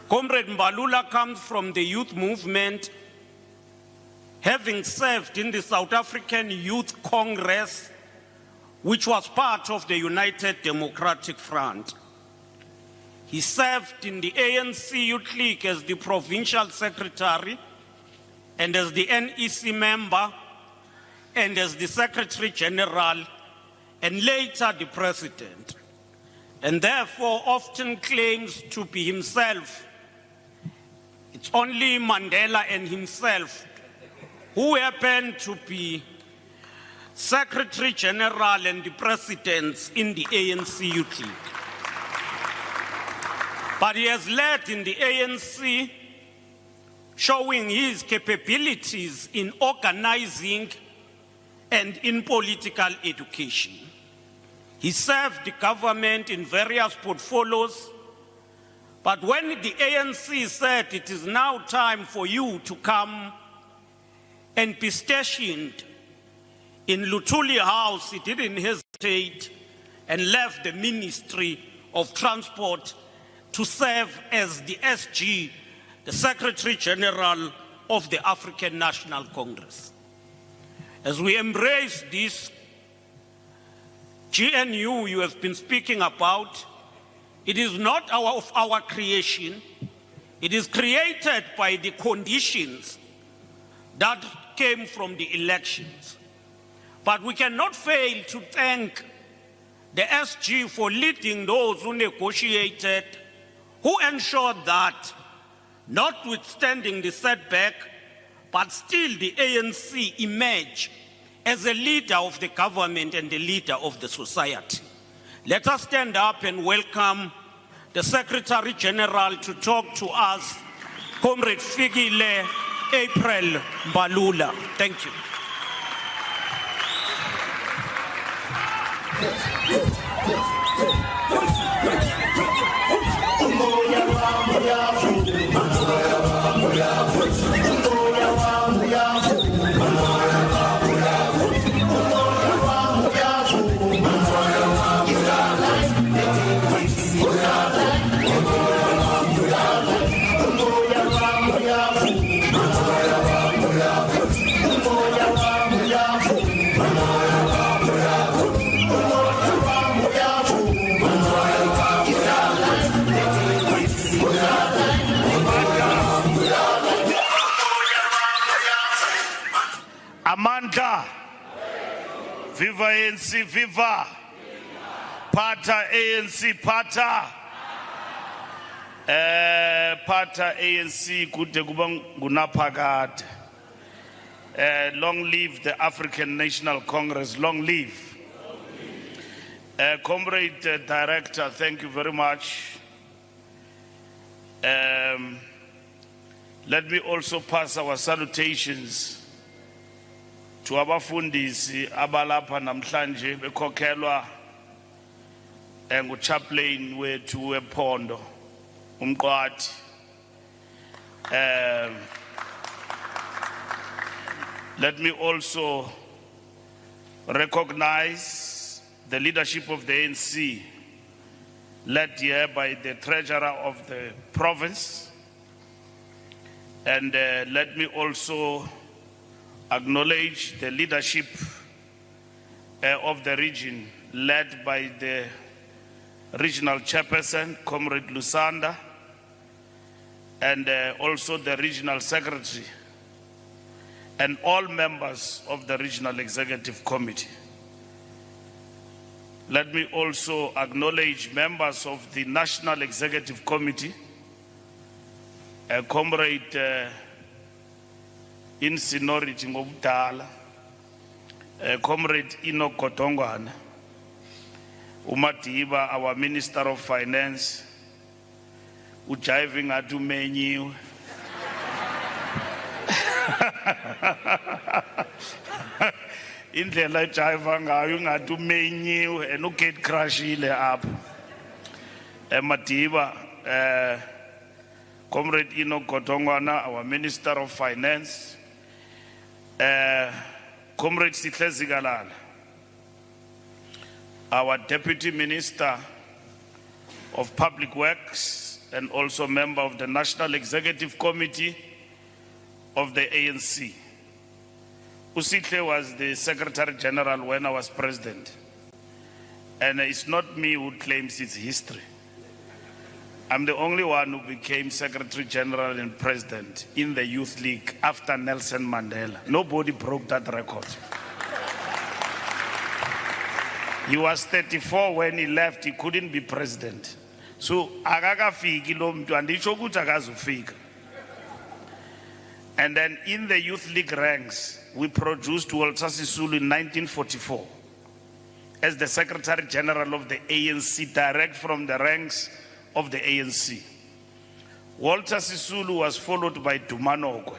Comrade Mbalula comes from the youth movement, having served in the South African Youth Congress, which was part of the United Democratic Front. He served in the ANC Youth League as the provincial secretary and as the NEC member and as the secretary general and later the president, and therefore often claims to be himself. It's only Mandela and himself who happen to be Secretary General and the presidents in the ANC Youth League. But he has led in the ANC, showing his capabilities in organizing and in political education. He served the government in various portfolios, but when the ANC said it is now time for you to come and be stationed in Luthuli House, he didn't hesitate and left the Ministry of Transport to serve as the SG, the Secretary General of the African National Congress. As we embrace this GNU you have been speaking about, it is not of our creation. It is created by the conditions that came from the elections. But we cannot fail to thank the SG for leading those who negotiated, who ensured that, notwithstanding the setback, but still the ANC emerged as a leader of the government and a leader of the society. Let us stand up and welcome the Secretary General to talk to us, Comrade Fikile Mbalula. Thank you. Amandla, viva ANC, viva, pata ANC, pata, pata ANC, kude kuba ngunaphakade. Long live the African National Congress, long live. Comrade Director, thank you very much. Let me also pass our salutations to abafundisi abalapha namhlanje bekhokhelwa nguchaplain wethu wePhondo uMqwathi. Let me also recognize the leadership of the ANC, led here by the treasurer of the province, and let me also acknowledge the leadership of the region, led by the regional chairperson, Comrade Lusanda, and also the regional secretary, and all members of the regional executive committee. Let me also acknowledge members of the national executive committee, Comrade in seniority ngobudala, Comrade Enoch Kotongwana, uMadiba, our Minister of Finance, ujiving atumenyiwe. Indlela ejiva ngayo ngatumenyiwe enugate crashile apho. Madiba, Comrade Enoch Kotongwana, our Minister of Finance, Comrade Sihle Zikalala, our Deputy Minister of Public Works and also member of the National Executive Committee of the ANC. Usihle was the Secretary General when I was president. And it's not me who claims it's history. I'm the only one who became Secretary General and President in the Youth League after Nelson Mandela. Nobody broke that record. He was 34 when he left, he couldn't be president. So, akakafiki lo mntu andisho ukuthi akazufika. And then in the Youth League ranks, we produced Walter Sisulu in 1944 as the Secretary General of the ANC, direct from the ranks of the ANC. Walter Sisulu was followed by Dumanogwe,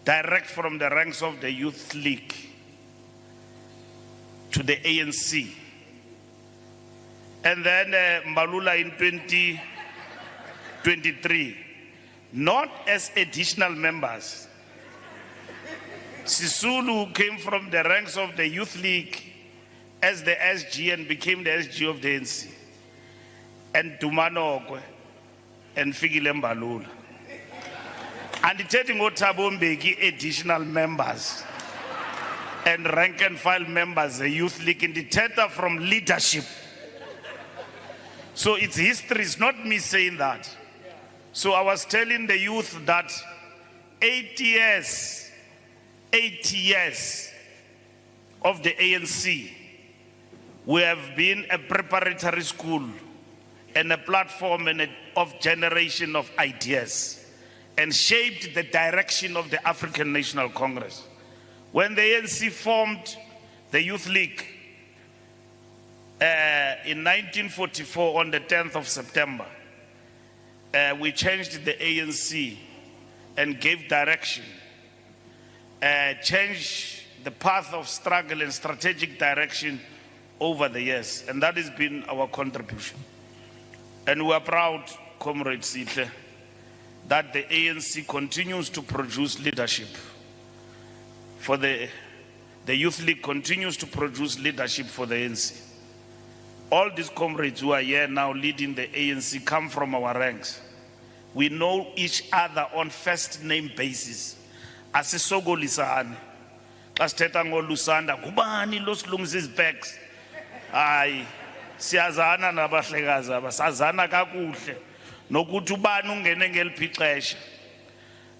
direct from the ranks of the Youth League to the ANC. And then Mbalula in 2023, not as additional members. Sisulu came from the ranks of the Youth League as the SG and became the SG of the ANC. And Dumanogwe and Fikile Mbalula. And the taking Otabombeki additional members and rank and file members, the Youth League in the theater from leadership. So it's history, it's not me saying that. So I was telling the youth that 8 years of the ANC, we have been a preparatory school and a platform of generation of ideas and shaped the direction of the African National Congress. When the ANC formed the Youth League in 1944 on the 10th of September, we changed the ANC and gave direction, changed the path of struggle and strategic direction over the years. And that has been our contribution. And we are proud, Comrade Sihle, that the ANC continues to produce leadership. For the Youth League continues to produce leadership for the ANC. All these comrades who are here now leading the ANC come from our ranks. We know each other on first name basis. Asisogolisane. Xa sithetha ngoLusanda, ngubani lo silungisa izibheks? Hayi, siyazana nabahlekazi abasazana kakuhle. Nokuthi ubani ungene ngeliphi ixesha.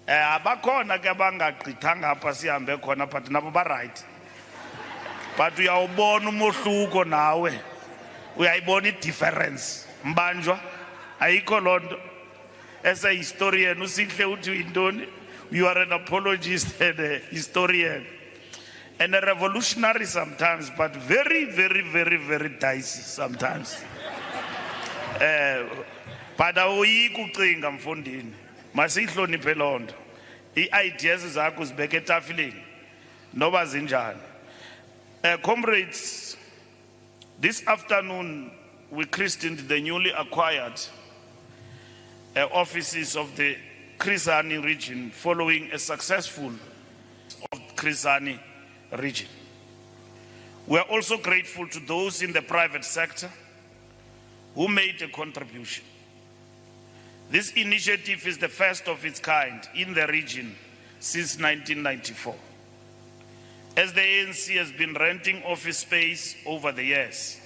Abakhona ke abangagqithanga apha sihambe khona but nabo ba right. But uyawubona umohluko nawe. Uyayibona i-difference. Mbanjwa ayikho lonto. As a historian, usihle uthi uyintoni? You are an apologist and a historian. And a revolutionary sometimes, but very, very, very, very dicey sometimes. But awuyiki ucinga mfondini. Masihloniphe loo nto. I-ideas zakho zibeke etafileni noba zinjani. Comrades, this afternoon we christened the newly acquired offices of the Chris Hani Region following a successful of Chris Hani Region. We are also grateful to those in the private sector who made a contribution. This initiative is the first of its kind in the region since 1994. As the ANC has been renting office space over the years,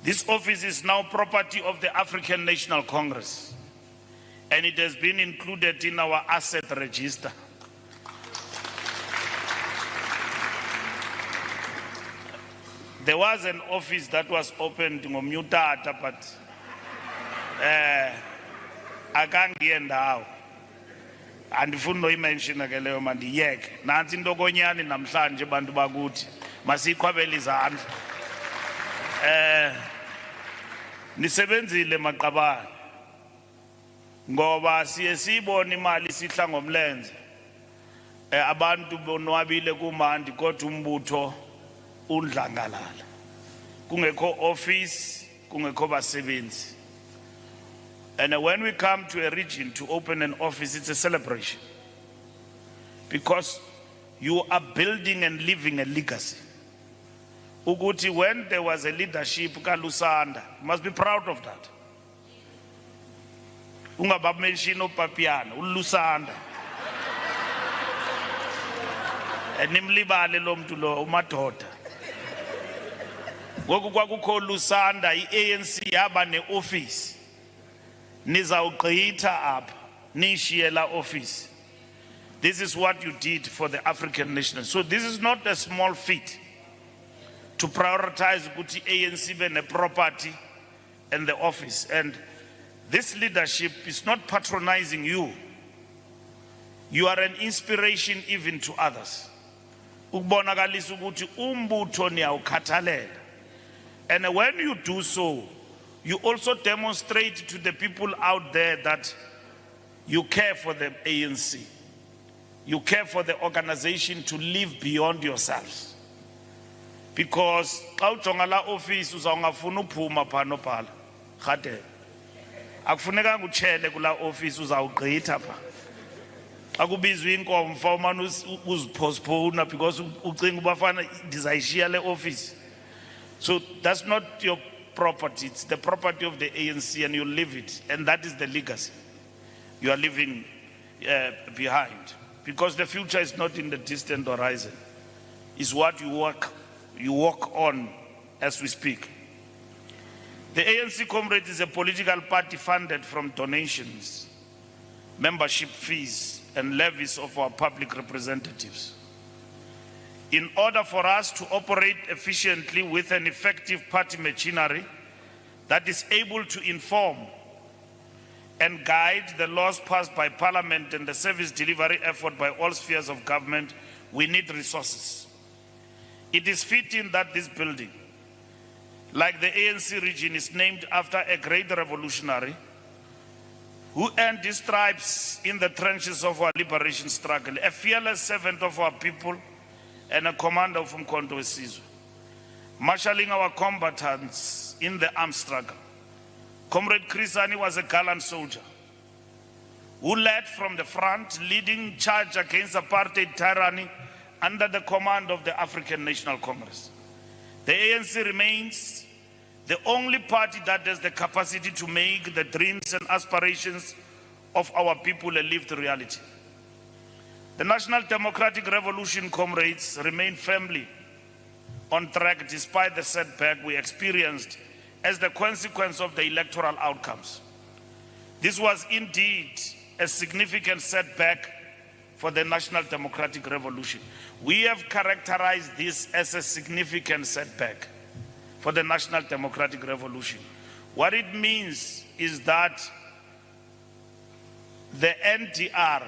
this office is now property of the African National Congress, and it has been included in our asset register. There was an office that was opened in Omutata, but akangiye ndawo. Andifuna noyimenshina ke leyo mandiyeke. Nansi into konyani namhlanje bantu bakuthi masikhwabele izandla. Nisebenzile maqabane. Ngoba siye sibone imali sihla ngomlenze. Abantu bonwabile kumandi kodwa umbutho undlangalala. Kungekho office, kungekho basebenzi. And when we come to a region to open an office, it's a celebration. Because you are building and living a legacy. Uguti, when there was a leadership, Kalusanda, you must be proud of that. ungabamention uPapiano uLusanda nimlibale lo muntu lo umadoda ngoku kwakukho Lusanda iANC yaba neoffice nizawugqitha apha nishiye la office. This is what you did for the African nation. So this is not a small feat to prioritize ukuthi ANC be ne property and the office. And this leadership is not patronizing you. You are an inspiration even to others. Ukubonakalisa ukuthi umbutho niyawukhathalela. And when you do so, you also demonstrate to the people out there that you care for the ANC. You care for the organization to live beyond yourselves. Because xa ujonga la office uzawungafuna uphuma phano phala. Khade. Akufuneka ngutshele kula office uzawugqitha pha. Akubizwa inkomfa umane uzipostpone because ucinga ubafana ndizayishiya le office. So that's not your property, it's the property of the ANC and you live it. And that is the legacy you are leaving behind. Because the future is not in the distant horizon. It's what you walk on as we speak. The ANC, comrade, is a political party funded from donations, membership fees, and levies of our public representatives. In order for us to operate efficiently with an effective party machinery that is able to inform and guide the laws passed by Parliament and the service delivery effort by all spheres of government, we need resources. It is fitting that this building, like the ANC region, is named after a great revolutionary who earned his stripes in the trenches of our liberation struggle, a fearless servant of our people, and a commander from Umkhonto weSizwe, marshalling our combatants in the armed struggle. Comrade Chris Hani was a gallant soldier who led from the front, leading charge against apartheid tyranny under the command of the African National Congress. The ANC remains the only party that has the capacity to make the dreams and aspirations of our people a lived reality. The National Democratic Revolution, comrades, remain firmly on track despite the setback we experienced as the consequence of the electoral outcomes. This was indeed a significant setback for the National Democratic Revolution. We have characterized this as a significant setback for the National Democratic Revolution. What it means is that the NDR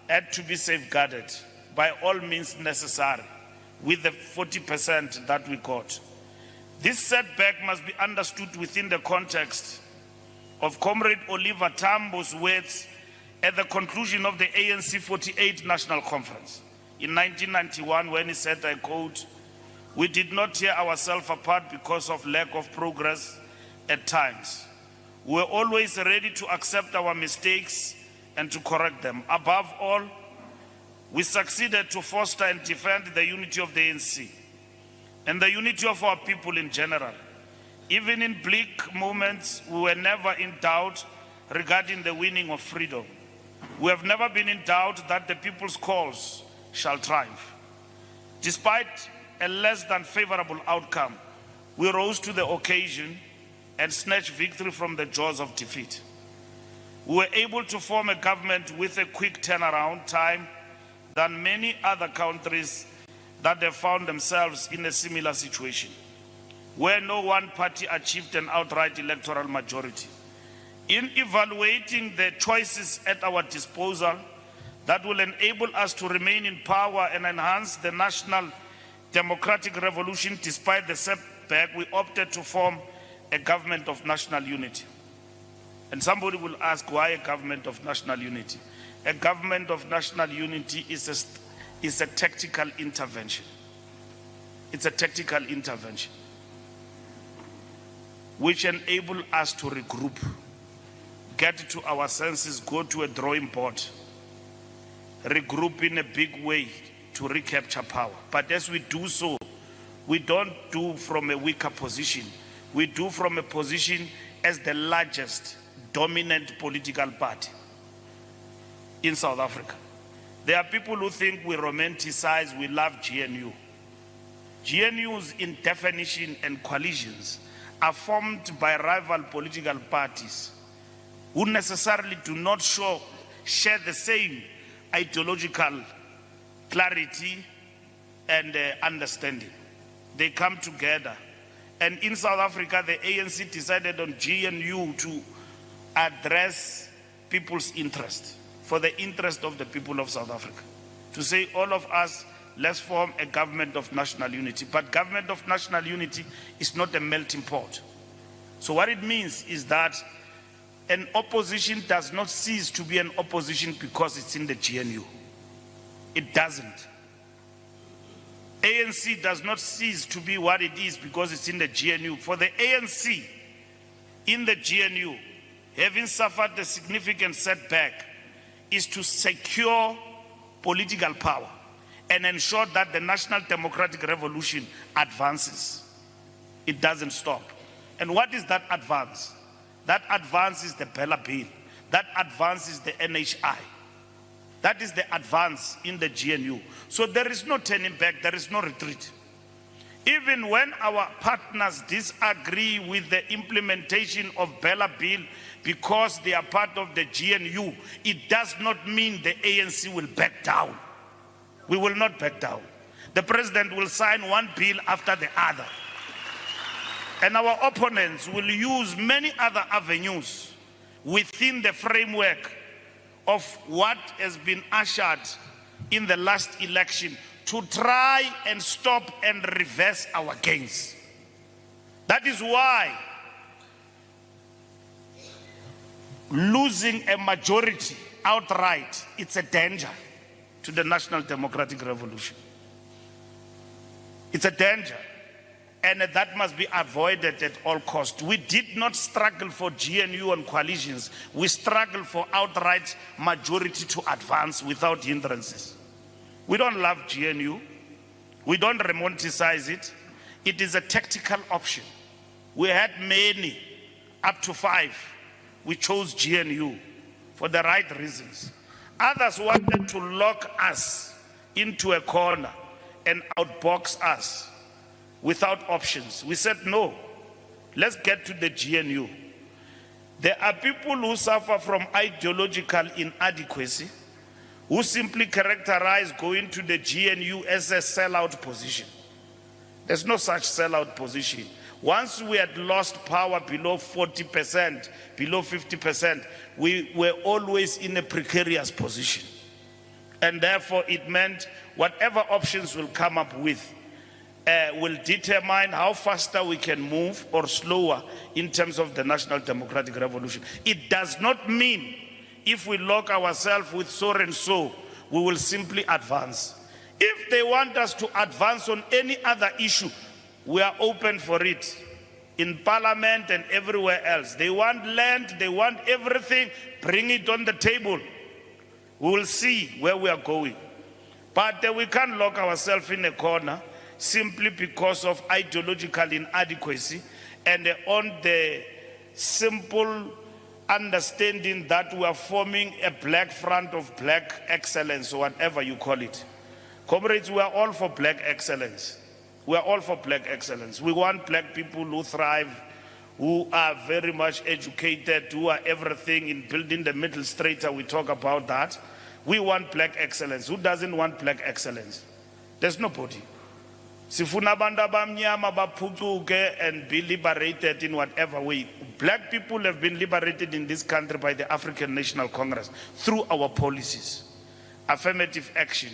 had to be safeguarded by all means necessary with the 40% that we got. This setback must be understood within the context of Comrade Oliver Tambo's words at the conclusion of the ANC 48 National Conference in 1991 when he said, I quote, "We did not tear ourselves apart because of lack of progress at times. We were always ready to accept our mistakes and to correct them. Above all, we succeeded to foster and defend the unity of the ANC and the unity of our people in general. Even in bleak moments, we were never in doubt regarding the winning of freedom. We have never been in doubt that the people's cause shall triumph. Despite a less than favorable outcome, we rose to the occasion and snatched victory from the jaws of defeat. We were able to form a government with a quick turnaround time than many other countries that have found themselves in a similar situation, where no one party achieved an outright electoral majority. In evaluating the choices at our disposal that will enable us to remain in power and enhance the National Democratic Revolution despite the setback, we opted to form a government of national unity." And somebody will ask, why a government of national unity? A government of national unity is a tactical intervention. It's a tactical intervention which enable us to regroup, get to our senses, go to a drawing board, regroup in a big way to recapture power. But as we do so, we don't do from a weaker position. We do from a position as the largest dominant political party in South Africa. There are people who think we romanticize, we love GNU. GNUs in definition and coalitions are formed by rival political parties who necessarily do not share the same ideological clarity and understanding. They come together. And in South Africa, the ANC decided on GNU to address people's interest, for the interest of the people of South Africa. To say, all of us, let's form a government of national unity. But government of national unity is not a melting pot. So what it means is that an opposition does not cease to be an opposition because it's in the GNU. It doesn't. ANC does not cease to be what it is because it's in the GNU. For the ANC in the GNU, having suffered a significant setback, is to secure political power and ensure that the National Democratic Revolution advances. It doesn't stop. And what is that advance? That advance is the Bella Bill. That advance is the NHI. That is the advance in the GNU. So there is no turning back, there is no retreat. Even when our partners disagree with the implementation of Bella Bill because they are part of the GNU, it does not mean the ANC will back down. We will not back down. The president will sign one bill after the other. And our opponents will use many other avenues within the framework of what has been ushered in the last election to try and stop and reverse our gains. That is why losing a majority outright, it's a danger to the National Democratic Revolution. It's a danger, and that must be avoided at all costs. We did not struggle for GNU and coalitions. We struggled for outright majority to advance without hindrances. We don't love GNU. We don't romanticize it. It is a tactical option. We had many, up to 5. We chose GNU for the right reasons. Others wanted to lock us into a corner and outbox us without options. We said, no, let's get to the GNU. There are people who suffer from ideological inadequacy, who simply characterize going to the GNU as a sellout position. There's no such sellout position. Once we had lost power below 40%, below 50%, we were always in a precarious position. And therefore it meant whatever options we'll come up with will determine how faster we can move or slower in terms of the National Democratic Revolution. It does not mean if we lock ourselves with so and so, we will simply advance. If they want us to advance on any other issue, we are open for it. In Parliament and everywhere else. They want land, they want everything, bring it on the table. We will see where we are going. But we can't lock ourselves in a corner simply because of ideological inadequacy and on the simple understanding that we are forming a black front of black excellence, or whatever you call it. Comrades, we are all for black excellence. We are all for black excellence. We want black people who thrive, who are very much educated, who are everything in building the middle strata. We talk about that. We want black excellence. Who doesn't want black excellence? There's nobody. Sifuna bantu abamnyama baphucuke and be liberated in whatever way. Black people have been liberated in this country by the African National Congress through our policies, affirmative action,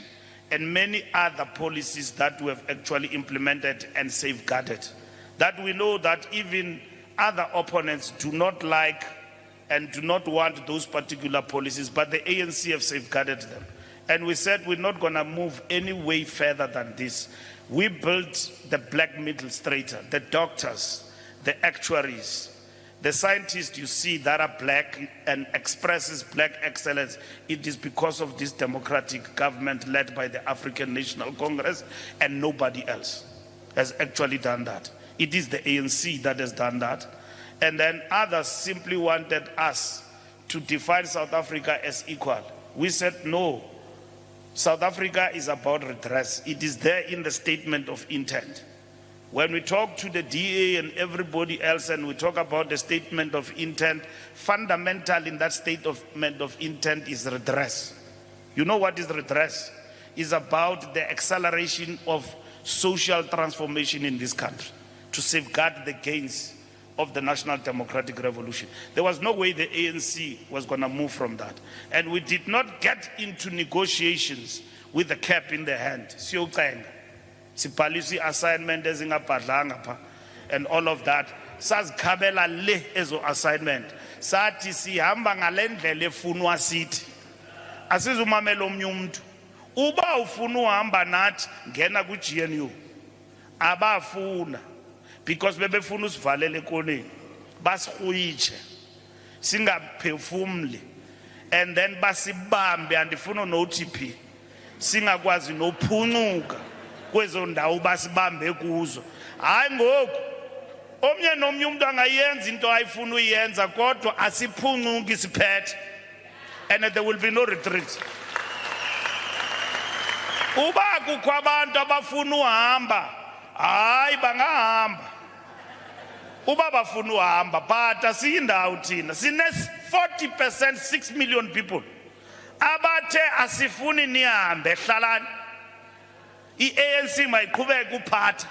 and many other policies that we have actually implemented and safeguarded. That we know that even other opponents do not like and do not want those particular policies, but the ANC have safeguarded them. And we said we're not going to move any way further than this. We built the black middle strata, the doctors, the actuaries, the scientists you see that are black and expresses black excellence. It is because of this democratic government led by the African National Congress, and nobody else has actually done that. It is the ANC that has done that. And then others simply wanted us to define South Africa as equal. We said no. South Africa is about redress. It is there in the statement of intent. When we talk to the DA and everybody else and we talk about the statement of intent, fundamental in that statement of intent is redress. You know what is redress? It's about the acceleration of social transformation in this country to safeguard the gains of the National Democratic Revolution. There was no way the ANC was going to move from that. And we did not get into negotiations with the cap in the hand. Policy assignment and all of that. Sazikhabela le ezo assignment. Sathi sihamba ngalendlela efunwa sithi. Asizumamela omnye umuntu. Uba ufuna uhamba nathi ngena ku GNU. Abafuna. Because bebefuna usivalele ekoneni. Basihuyitshe. Singaphefumuli. And then basibambe andifuna no OTP. Singakwazi nophuncuka. Kwezo ndawo basibambe kuzo. Hayi ngoku omnye nomnye umuntu angayenza into ayifuna uyenza kodwa asiphuncuki siphethe. And there will be no retreat. Uba kukho abantu abafuna uhamba, hayi bangahamba. Uba bafuna uhamba, but asiyindawo thina. Sine 40%, 6 million people. Abathe asifuni nihambe hlalani. I-ANC mayiqhubeke uphatha.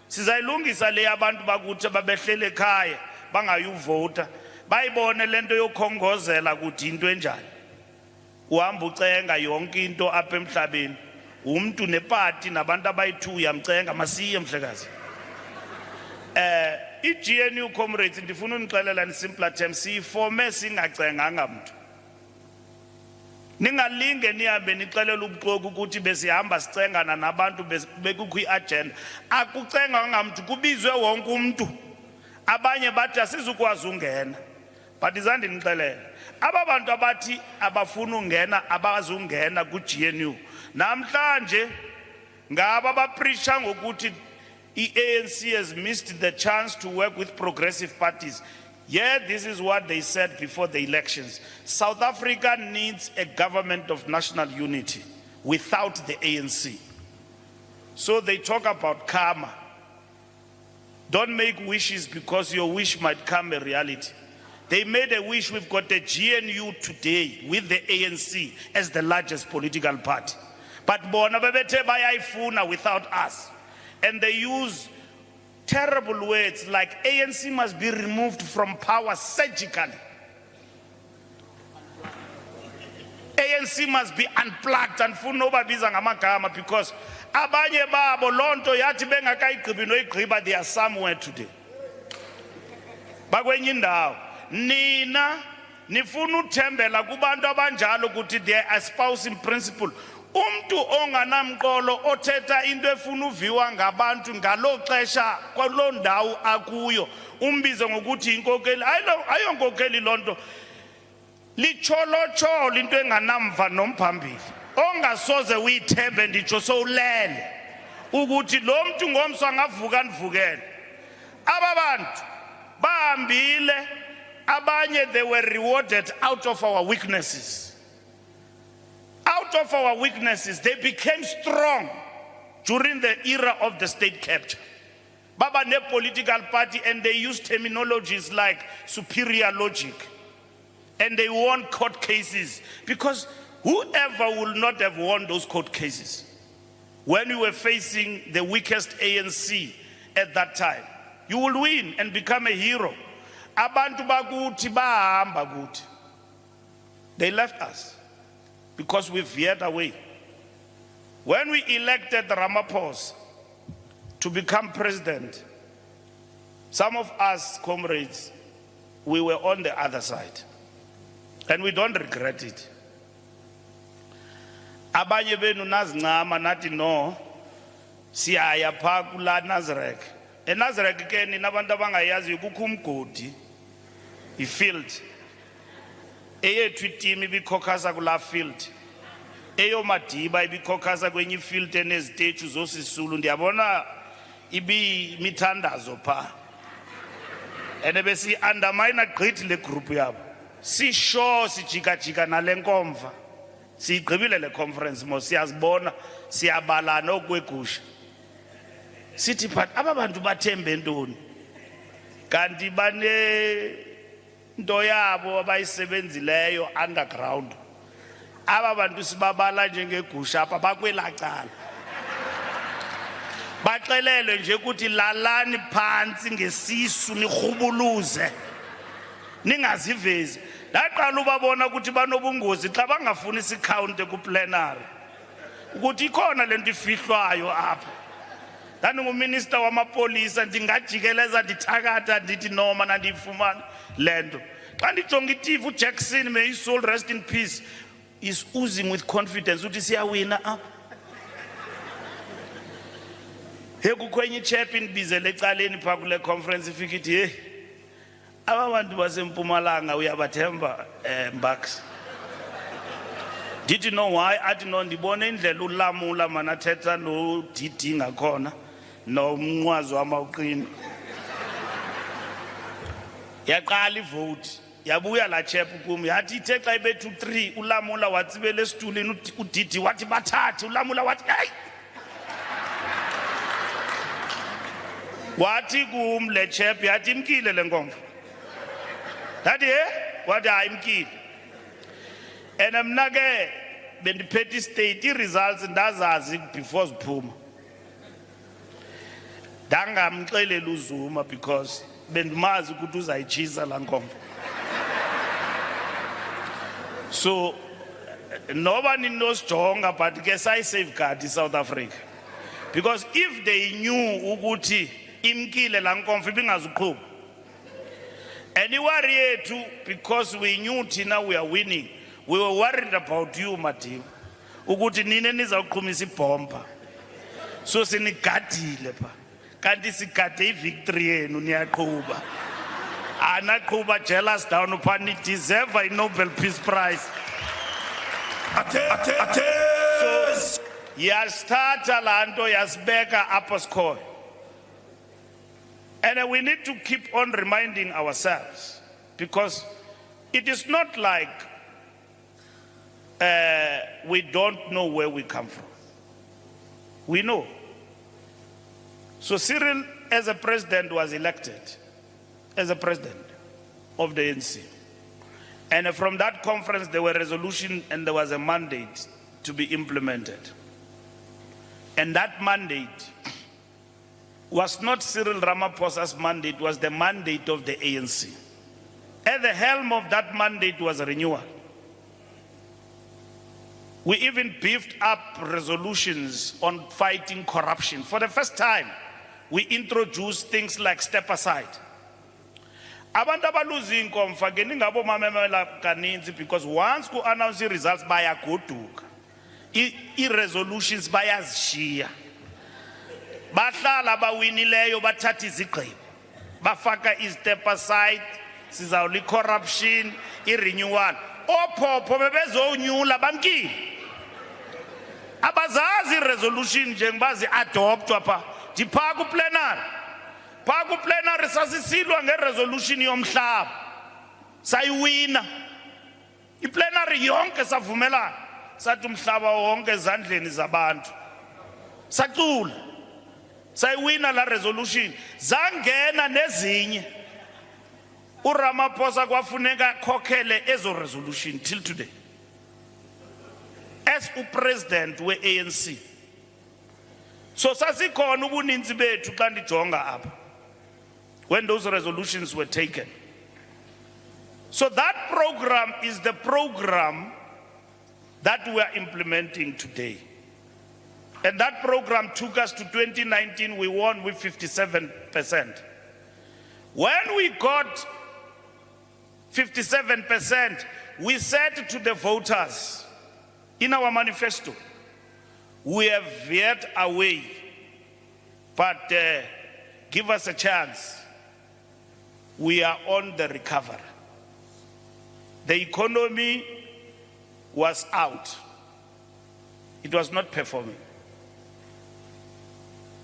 Sizayilungisa le abantu bakuthi babehlele ekhaya bangayuvota. Bayibone lento yokhongozela ukuthi into enjani. Uhamba ucenga yonke into apha emhlabeni. Umuntu nepati nabantu abayi2 uyamcenga masiye mhlekazi. I-GNU comrades ndifuna unixelela in simpler terms siforme singacenganga umuntu. Ningalinge nihambe nixelela ubuxoki ukuthi besihamba sicengana nabantu bekukho iagenda. Akucenga ngamuntu kubizwe wonke umuntu. Abanye bathi asizukwazi ungena. But izandi nixelela. Aba bantu abathi abafuna ungena abazungena ku GNU. Namhlanje ngaba bapreacha ngokuthi i-ANC has missed the chance to work with progressive parties. Yeah, this is what they said before the elections. South Africa needs a government of national unity without the ANC. So they talk about karma. Don't make wishes because your wish might come a reality. They made a wish. We've got the GNU today with the ANC as the largest political party. But bona bebethe bayayifuna without us. And they use terrible words like ANC must be removed from power surgically. ANC must be unplugged and funa obabiza ngamagama because abanye babo lonto yathi bengakayigqibi noyigqiba they are somewhere today. Bakwenye indawo nina nifuna uthembela kubantu abanjalo ukuthi they are espousing principle. Umntu onganamqolo othetha into efuna uviwa ngabantu ngalo xesha kwalo ndawo akuyo umbize ngokuthi inkokeli ayonkokheli lonto licholocholo into enganamva nomphambili ongasoze uyithembe nditsho sowulele ukuthi lo muntu ngomso angavuka nivukele. Aba bantu bahambile abanye they were rewarded out of our weaknesses. Out of our weaknesses, they became strong during the era of the state capture. Baba ne political party and they used terminologies like superior logic. And they won court cases because whoever will not have won those court cases when we were facing the weakest ANC at that time, you will win and become a hero. Abantu bakuthi bahamba kuthi. They left us. Because we veered away. When we elected Ramaphosa to become president, some of us comrades, we were on the other side. And we don't regret it. Abanye benu nazincama nathi no, siyaya pha kula Nazareth. Nazareth ke nina abantu abangayazi kukho umgodi, ifield. Eyethu iteam ibikhokhaza kula field. Eyo Madiba ibikhokhaza kwenye field enezitechu zosisulu ndiyabona ibi mithandazo pha. And bese undermine gqithi le group yabo. Si sure sijika na lenkomva. Sigqibile le conference mo siyazibona siyabalana okwegusha. Sithi but ababantu bathembe ntoni? Kanti bane nto yabo abayisebenzileyo underground. Ababantu sibabala njengegusha apha bakwelacala. Baxelele nje ukuthi lalani phansi ngesisu nirhubuluze. Ningazivezi. Laqala ubabona ukuthi banobungozi xa bangafuni isicount ku plenary. Ukuthi ikhona lento ifihlwayo apha. Ndanguminister wamapolisa ndingajikeleza ndithakatha ndithi noma nandiyifumana lento. Xa ndijonga iTV uJackson, may his soul rest in peace, is oozing with confidence ukuthi siyawina apha. Kukwenye champion bizele ecaleni pha kule conference ifika ithi hey aba bantu basempumalanga uyabathemba Mbax. Did you know why? Athi no ndibone indlela ulamula manathetha no DD ngakhona no mnqwazi wamawuqini. Yaqala ivote yabuya la chap kum yathi ithe xa ibethu 3 ulamula watsibele esitulini uDD wathi bathathe ulamula wathi hey wathi kum le chap yathi imkile le nkomfa. Daddy wathi hayi imkile. And mna ke bendiphethe state results ndazazi before ziphuma. Dangamxelela uZuma because bendimazi ukuthi uzayichisa la nkomfa. So nobody knows jonga but ke say safeguard South Africa. Because if they knew ukuthi imkile la nkomfa ibingazuqhuba. And you worry yethu because we knew thina we are winning. We were worried about you, Matim. Ukuthi nine nizawuqhumisa ibhomba. So sinigadile pha. Kanti sigade ivictory yenu niyaqhuba. Anaqhuba jealous down upon ni deserve a Nobel Peace Prize. So yasithatha lanto yasibeka upper score. And we need to keep on reminding ourselves because it is not like we don't know where we come from. We know. So Cyril, as a president, was elected as a president of the ANC. And from that conference, there were resolutions and there was a mandate to be implemented. And that mandate was not Cyril Ramaphosa's mandate, was the mandate of the ANC. At the helm of that mandate was renewal. We even beefed up resolutions on fighting corruption. For the first time, we introduced things like step aside. Abantu abaluza inkomfa ke ningabo mamemela kaninzi because once ku announce results bayagoduka. I-resolutions bayazishiya. Bahlala bawinileyo bathatha izigqibo. Bafaka i-step aside, sizawuli corruption, i-renewal. Ophopho bebezonyula bamkile. Abazazi resolution njengoba zi-adoptwa pha. Dipha ku plenary. Pha ku plenary sasisilwa nge-resolution yomhlaba. Sayiwina. I-plenary yonke savumelana. Sathi umhlaba wonke ezandleni zabantu. Sacula. Sayiwina la resolution. Zangena nezinye. uRamaphosa kwafuneka khokhele ezo resolution till today. As president we ANC. So sasikhona ubuninzi bethu xa ndijonga apha when those resolutions were taken. So that program is the program that we are implementing today. And that program took us to 2019, we won with 57%. When we got 57%, we said to the voters in our manifesto, we have veered away, but give us a chance. We are on the recovery. The economy was out. It was not performing.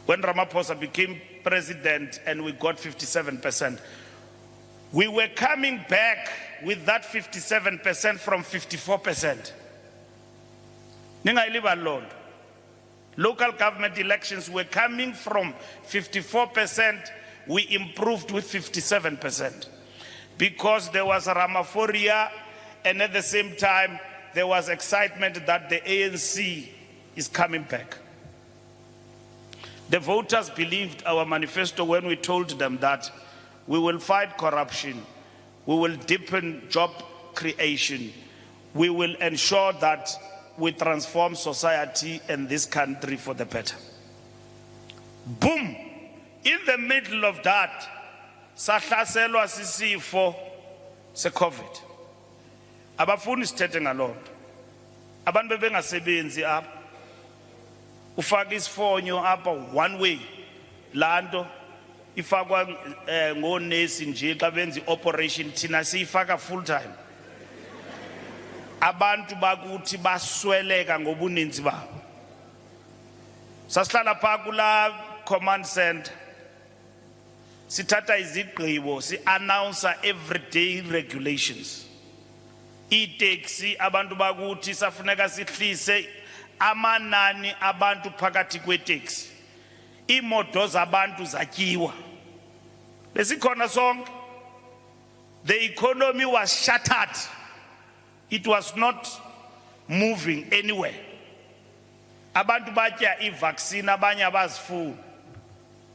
When Ramaphosa became president and we got 57%, We were coming back with that 57% from 54%. Ningayiliba loo nto. Local government elections were coming from 54%, we improved with 57%. Because there was Ramaphoria, and at the same time, there was excitement that the ANC is coming back. The voters believed our manifesto when we told them that we will fight corruption, we will deepen job creation, we will ensure that we transform society and this country for the better. Boom! In the middle of that, sahlaselwa sisifo se-COVID. Abafuni sithethe ngaloo nto. Abantu bebengasebenzi apha. Ufaka isifonyo apha one way. Laa nto ifakwa ngonesi nje xa benza operation thina siyifaka full time. Abantu bakuthi basweleka ngobuninzi babo. Sasihlala phaa kula command center. Sithatha izigqibo, si-announce everyday regulations. I-taxi abantu bakuthi safuneka sihlise amanani abantu phakathi kwe-taxi. Imoto zabantu zatyiwa. Besikhona sonke. The economy was shattered. It was not moving anywhere. Abantu batya i-vaccine abanye abazifuna.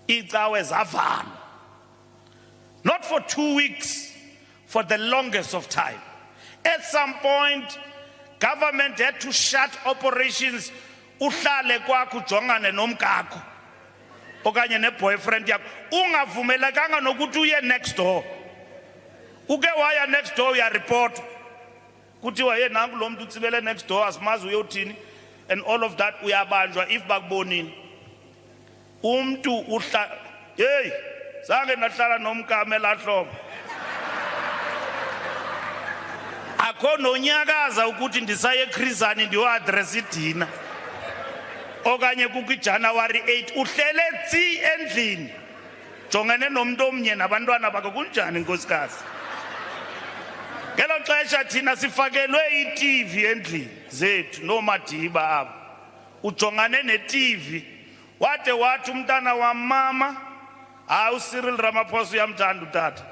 Icawe zavala. Not for 2 weeks, for the longest of time. At some point, government had to shut operations. Uhlale kwakho ujongane nomkakho. Okanye ne-boyfriend yakho. Ungavumelekanga nokuthi uye next door. Uke waya next door uyareport. Kuthiwa ye nangu lo muntu utsibele next door asimazi uyothini. And all of that uyabanjwa if bakubonini. Umntu uhla hey zange nahlala nomkame lahlobo. Akho nonyakaza ukuthi ndisaye Chris Hani ndiyo-address idina. Okanye kuki January 8 uhlele tsi endlini. Jongene nomuntu omnye nabantwana bakhe kunjani nkosikazi? Ngelo xesha thina sifakelwe i-TV endlini zethu noMadiba abo. Ujongane ne-TV. Wade wathi umntana wamama uCyril Ramaphosa uyamthanda utata.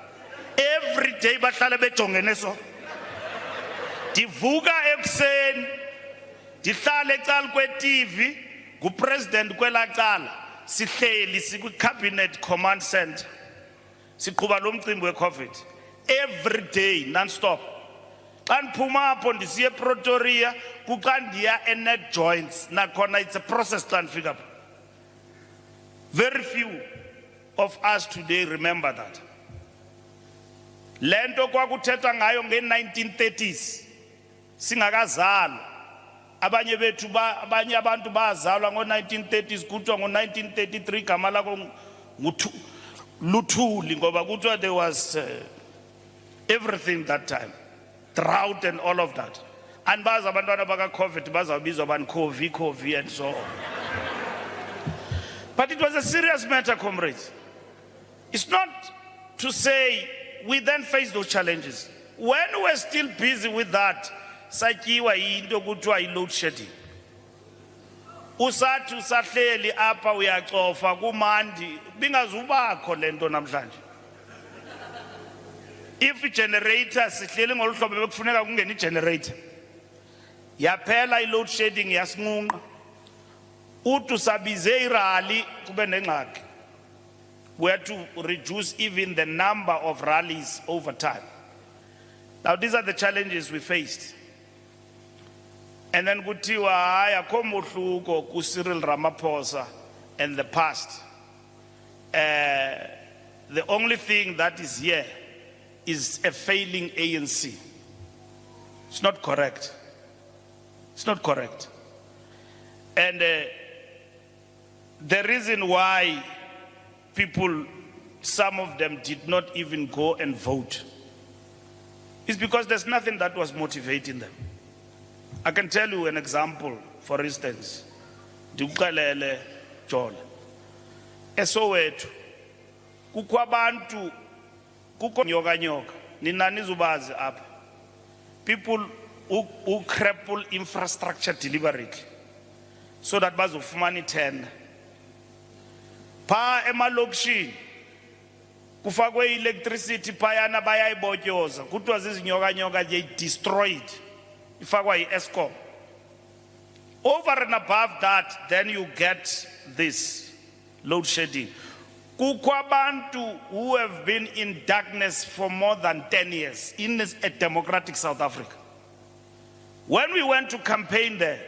Every day bahlale bejongene so. Ndivuka ekuseni ndihlale ecala kwe-TV ngupresident kwelaa cala sihleli sikwi-cabinet command center siqhuba lo mcimbi we-COVID every day non-stop. Xa ndiphuma apho ndisiye ePretoria kuxa ndiya eNet Joints nakhona it's a process xa ndifika apho. Very few of us today remember that. Le nto kwakuthethwa ngayo nge-1930s singakazalwa. Abanye bethu abanye abantu bazalwa ngo-1930s kuthiwa ngo-1933 igama lako Luthuli ngoba kuthiwa there was everything that time, drought and all of that. And bazi abantwana baka-COVID bazawubizwa bani COVID and so on. But it was a serious matter, comrades. It's not to say we then face those challenges. When we're still busy with that, satyiwa yinto kuthiwa yi-load shedding. Usathi usahleli apha uyacofa kumandi bingazubakho le nto namhlanje. If i-generator sihleli ngolu hlobo bekufuneka kungena i-generator. Yaphela i-load shedding yasinqunqa. Uthi usabize irally kube nengxaki. We had to reduce even the number of rallies over time. Now these are the challenges we faced. And then kuthiwa hayi akho mohluko kuCyril Ramaphosa and the past. The only thing that is here is a failing ANC. It's not correct. It's not correct. And the reason why people, some of them did not even go and vote is because there's nothing that was motivating them. I can tell you an example, for instance. Ndikuxelele Jola. eSoweto kukho abantu kuko nyoka nyoka ninani zubazi apha people who cripple infrastructure deliberately so that bazofumana itenda pha emalokishini kufakwe electricity phayana bayayibotyoza kuthiwa zizinyoka nyoka they destroyed ifakwa yi-Eskom. Over and above that, then you get this load shedding. Kukho abantu who have been in darkness for more than 10 years in a democratic South Africa. When we went to campaign there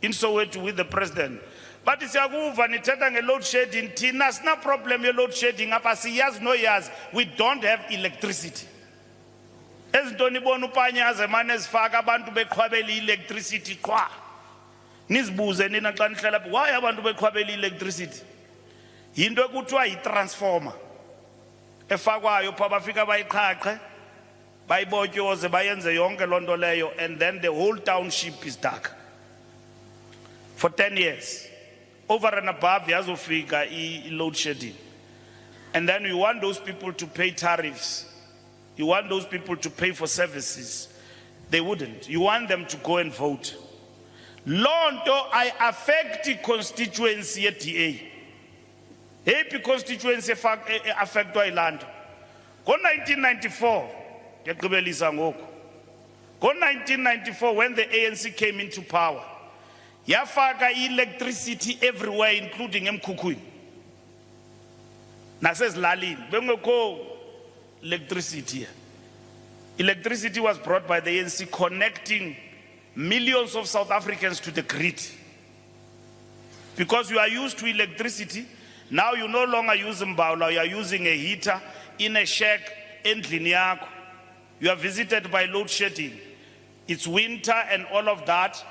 in Soweto with the president, but siyakuva nithetha nge-load shedding, thina sina problem ye-load shedding apha siyazi no yazi, we don't have electricity. Ezintoni bona upanyaze mane ezifaka abantu beqhwabela i-electricity qwa. Nizibuze nina xa nihlala phi, why abantu beqhwabela i-electricity? Yinto ekuthiwa yi-transformer efakwayo pha bafika bayiqhaqhe bayibotyoze bayenze yonke loo nto leyo, and then the whole township is dark for 10 years. Over and above yazofika i-load shedding, and then you want those people to pay tariffs, you want those people to pay for services, they wouldn't. You want them to go and vote. Loo nto I affect constituency ye-DA. Happy constituency affectwa ilando. Ngo-1994, ngiyaqhubelisa ngoku. Ngo-1994, when the ANC came into power, yafaka electricity everywhere, including eMkhukhwini. Nasezilalini, bengekho electricity here. Electricity was brought by the ANC, connecting millions of South Africans to the grid. Because you are used to electricity, now you no longer use Mbalula, you are using a heater in a shack endlini yakho. You are visited by load shedding. It's winter and all of that.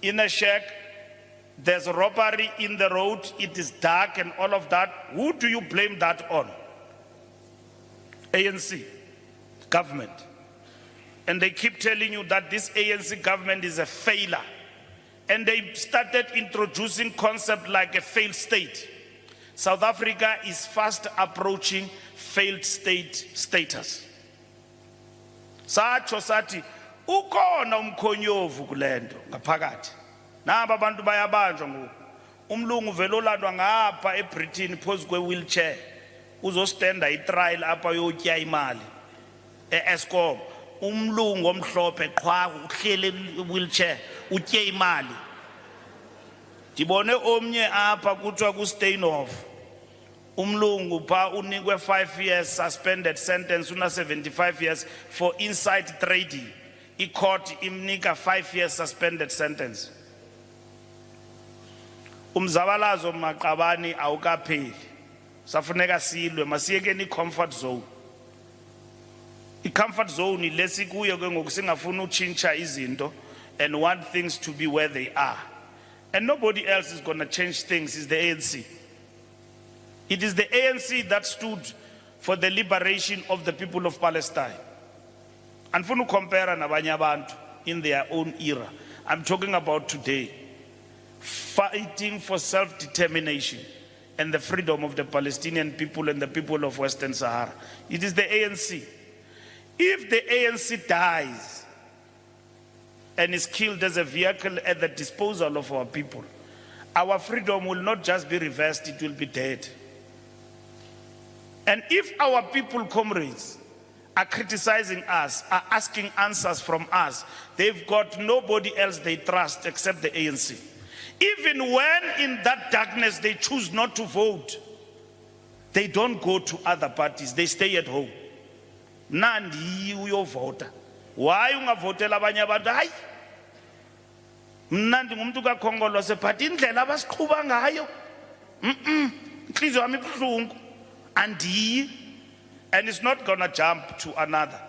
In a shack, there's robbery in the road, it is dark and all of that. Who do you blame that on? ANC, government. And they keep telling you that this ANC government is a failure. And they started introducing concepts like a failed state. South Africa is fast approaching failed state status. Satsho sathi ukhona umkhonyovu kulento ngaphakathi. Naba abantu bayabanjwa ngoku. Umlungu vele olandwa ngapha eBritain phezu kwe-wheelchair. Uzostenda itrial apha yotya imali. E-Eskom. Umlungu omhlophe qhwa uhlele wheelchair utye imali. Ndibone omnye apha kuthiwa ku-Steinhoff. Umlungu pha unikwe 5 years suspended sentence, una 75 years for inside trading. I-court imnika 5 years suspended sentence. Umzabalazo Maqabane awukapheli. Safuneka silwe masiyekeni i-comfort zone. I-comfort zone lesikuyo ke ngoku singafuna utshintsha izinto and want things to be where they are. And nobody else is going to change things, is the ANC. It is the ANC that stood for the liberation of the people of Palestine. Andifuna compare nabanye abantu in their own era. I'm talking about today. Fighting for self-determination and the freedom of the Palestinian people and the people of Western Sahara. It is the ANC. If the ANC dies and is killed as a vehicle at the disposal of our people, our freedom will not just be reversed, it will be dead. And if our people, comrades, are criticizing us, are asking answers from us, they've got nobody else they trust except the ANC. Even when in that darkness they choose not to vote, they don't go to other parties, they stay at home. Nandi uyovota. Why ungavotela abanye abantu? Hayi. Mna ndingumntu kaKhongolose but indlela abasiqhuba ngayo. Inhliziyo yami ibuhlungu. Andiyi. And it's not going to jump to another.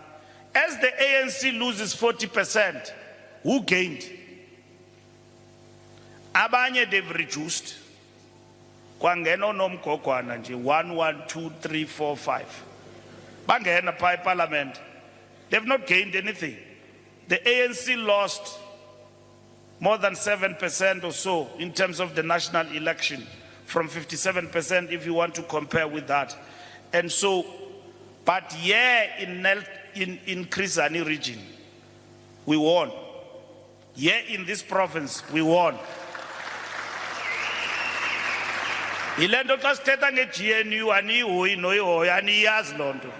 As the ANC loses 40%, who gained? Abanye they've reduced. Kwangena nomgogwana nje 1, 1, 2, 3, 4, 5. Bangena by parliament. They've not gained anything. The ANC lost more than 7% or so in terms of the national election, from 57% if you want to compare with that. And so But here in Chris Hani Region, we won. Here in this province, we won. Ilento xa sithetha nge-GNU aniyihoyi noyihoyi aniyazi loo nto.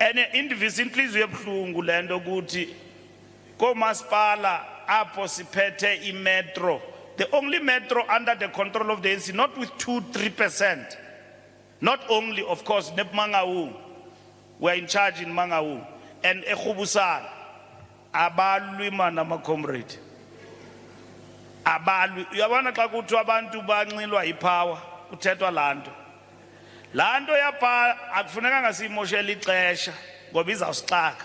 And indivisa inhliziyo ebuhlungu lento ukuthi koomasipala apho siphethe imetro, the only metro under the control of the ANC, not with 2-3%. Not only, of course, Mangaung, we're in charge in Mangaung, and Ekhubusana, abalwi mana ma comrade. Abalwi, uyabona xa kuthi abantu banxilwa ipower, kuthethwa lanto. Lanto yapha akufunekanga simoshela ixesha ngoba izawusixaka.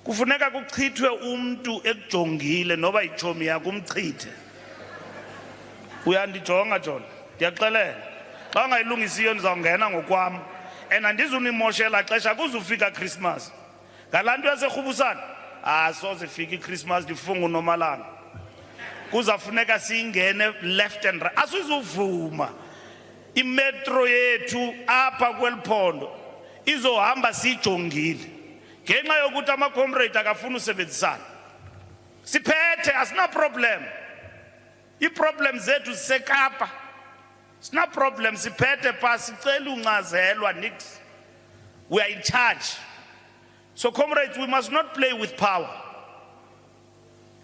Kufuneka kuchithwe umuntu ekujongile noba ichomi yakho umchithe. Uyandijonga John, ndiyaxelela. Xa ungayilungisiyo ndizawungena ngokwami. And andizunimoshela xesha kuzufika Christmas. Ngalanto yaseRhubusana, soze fika iChristmas ndifunga uNomalanga. Kuzafuneka singene left and right. Asizuvuma. Imetro yethu apha kweliphondo izohamba sijongile. Ngenxa yokuthi ama-comrade akafuna usebenzisana. Siphethe asina problem. I-problem zethu zisekapa. Sina problem siphethe pa sicela uncazelwa nix. We are in charge. So comrades, we must not play with power.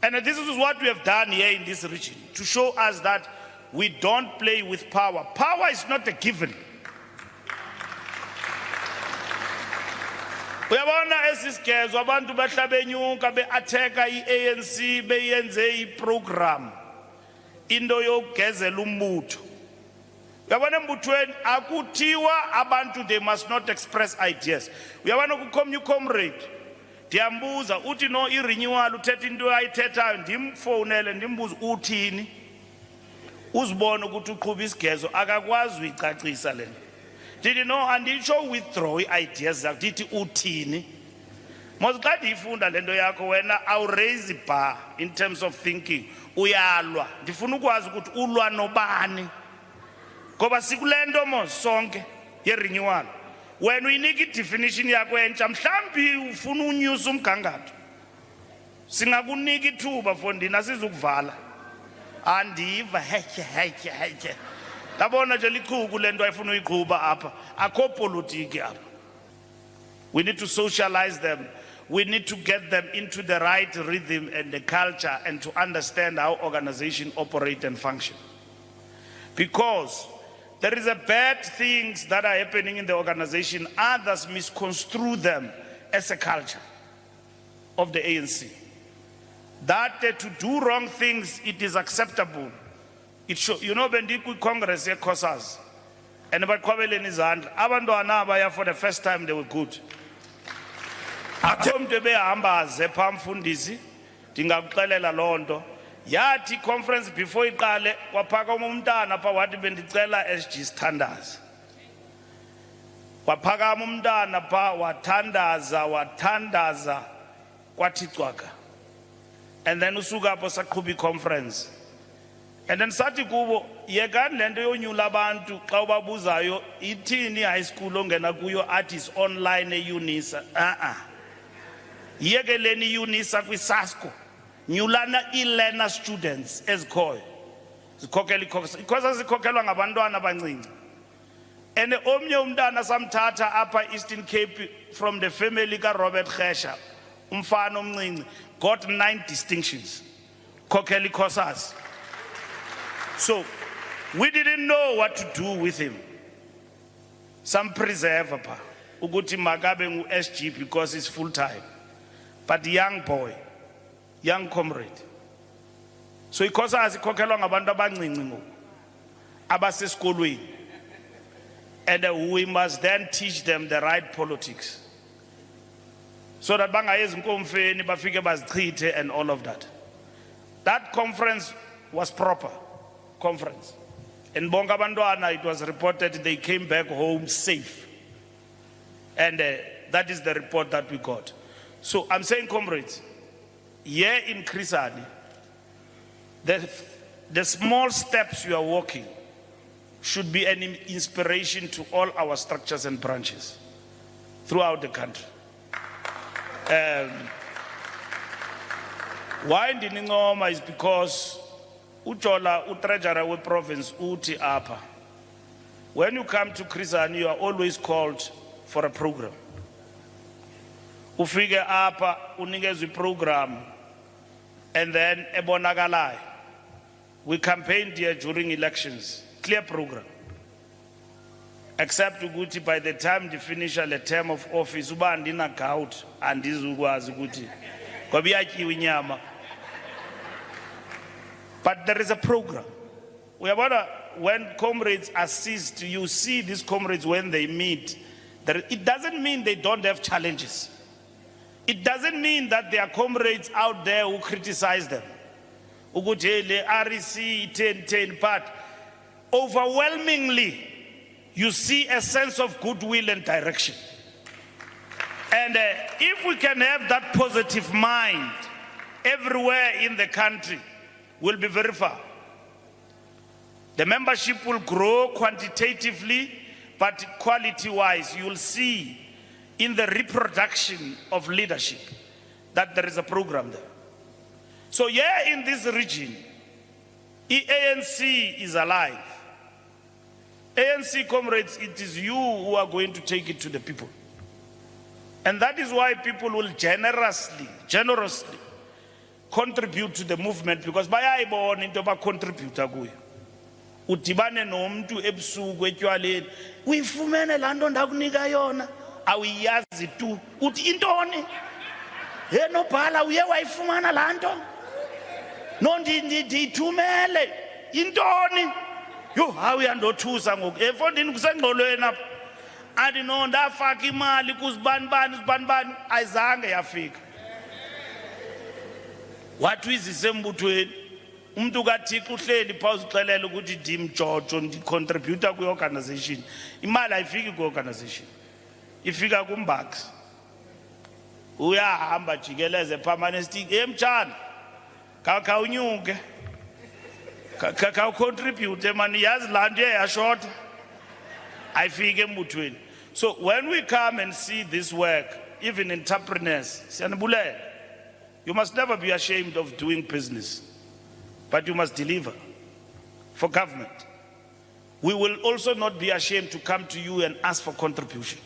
And this is what we have done here in this region, to show us that we don't play with power. Power is not a given. Uyabona esisigezo abantu bahlabenyuka be-attacker i-ANC beyenze i-program into yokugezela umbutho. Uyabona embuthweni akuthiwa abantu they must not express ideas. Uyabona ku-community comrade ndiyambuza uthi no i-renewal uthetha into ayithethayo ndimfowunele ndimbuza uthini uzibone ukuthi uqhuba isigezo akakwazi uyicacisa le nto. Ndithi no anditsho withdraw i-ideas zakho ndithi uthini. Mos xa ndiyifunda le nto yakho wena awuraise bar in terms of thinking uyalwa. Ndifuna ukwazi ukuthi ulwa nobani ngoba sikule nto mos sonke ye-renewal. Wena uyinika i-definition yakho entsha mhlawumbi ufuna unyusa umgangatho singakunika ithuba fondini sizukuvala. Andiva heke labona nje lichuku lento ayifuna uyiqhuba apha akho politiki apha. We need to socialize them. We need to get them into the right rhythm and the culture and to understand how organization operate and function. Because there is a bad things that are happening in the organization. Others misconstrue them as a culture of the ANC. That to do wrong things, it is acceptable. It should, you know, when you Congress here causes, and about Kwabele Nizand, Abandona Abaya for the first time they were good. Atom to be ambas, a palm fundisi, Tingapelela Londo, Yati conference before Itale, Wapago Mumdana, Pawati Benditella SG standards. Wapaga Mumdana, Watandaza, Watitwaka. And then Usuga Posakubi conference. And then Sati Kubo, Yegan Lendo Yulabantu, Klauba Buzayo, Itini High School Longenaguyo artist online Unisa. Yegeleni Unisa with Sasko. Nyulana Ilena students as Koi. Because as the Kokelo Abandona Banging. And the Omnium Dana Samtata Upper Eastern Cape from the family Robert Hesha. Umfanum got 9 distinctions. Kokeli Kosas. So we didn't know what to do with him. Some preserve Uguti Magabe SG because he's full time. But the young boy, young comrade. So he calls us Kokelong Abanda Banging Abase Skolui. And we must then teach them the right politics. So that Banga is Nkomfe, Nibafike Bas Trite and all of that. That conference was proper. Conference. In Bongabandwana, it was reported they came back home safe. And that is the report that we got. So I'm saying, comrades, here in Chris Hani, the small steps you are walking should be an inspiration to all our structures and branches throughout the country. Why ndiningoma is because ujola utreasurer we province uti apa. When you come to Chris Hani, you are always called for a program. Ufike apa unikezwe program and then ebonakalayo. We campaigned here during elections. Clear program. Except ukuthi by the time they finish the term of office, uba andina gout andizukwazi ukuthi ngoba iyatyiwa inyama. But there is a program. When comrades assist, you see these comrades when they meet. It doesn't mean they don't have challenges. It doesn't mean that there are comrades out there who criticize them. Ukuthi le REC 10, but overwhelmingly, you see a sense of goodwill and direction. And if we can have that positive mind everywhere in the country, we'll be very far. The membership will grow quantitatively, but quality-wise, you'll see in the reproduction of leadership that there is a program there. So here in this region, ANC is alive. ANC comrades, it is you who are going to take it to the people. And that is why people will generously contribute to the movement, because bayayibona into abacontributor kuyo. Udibane nomuntu ebusuku etywaleni, uyifumene laa nto ndakunika yona, awuyazi tu, uthi intoni? He nobhala uye wayifumana laa nto? No ndiyithumele, intoni? Yo hawu yandothusa ngoku, efondini kusengqolweni apha. Andi no ndafaka imali kuzibanibani, ayizange yafika. Wathi uyizise embuthweni, umuntu kaThixo uhleli phaa uzixelela ukuthi ndimjojo ndicontributor kwi-organization. Imali ayifiki kwi-organization, ifika kuMbaxi. Uyahamba jikeleze permanent emtshana, khawunyuke, khawucontribute mani, yazi laa nto yashota, ayifike embuthweni. So when we come and see this work, even entrepreneurs, siyanibulela. You must never be ashamed of doing business, but you must deliver for government. We will also not be ashamed to come to you and ask for contribution,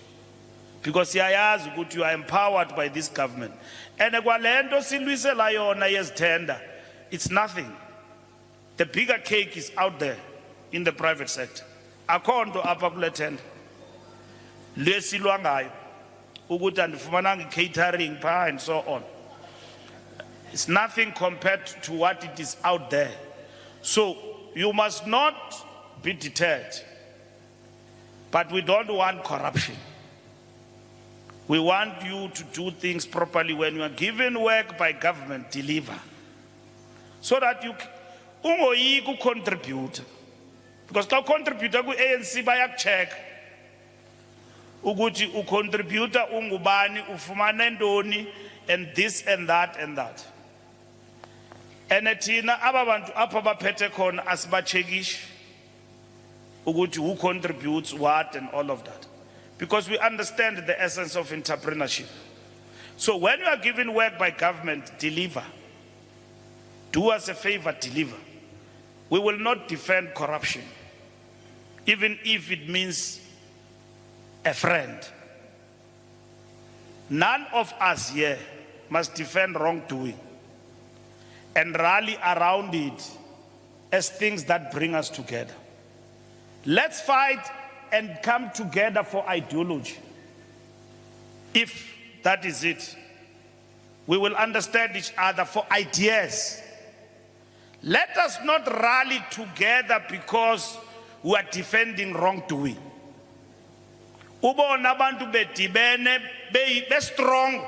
because you are empowered by this government. And tender, it's nothing. The bigger cake is out there in the private sector. Akondo apa kule tender. Lesilwa ngayo ukuthi andifumananga catering pha and so on. It's nothing compared to what it is out there. So you must not be deterred. But we don't want corruption. We want you to do things properly. When you are given work by government, deliver. So that you ungoyiki contribute. Because xa contributor ku-ANC bayakucheck ukuthi ucontributor ungubani, ufumana ntoni, and this and that and that. And thina aba bantu apha baphethe khona asibacheckish ukuthi who contributes what and all of that, because we understand the essence of entrepreneurship. So when you are given work by government, deliver. Do us a favor, deliver. We will not defend corruption, even if it means a friend. None of us here must defend wrongdoing and rally around it as things that bring us together. Let's fight and come together for ideology. If that is it, we will understand each other for ideas. Let us not rally together because we are defending wrongdoing. Ubona abantu bedibene be strong,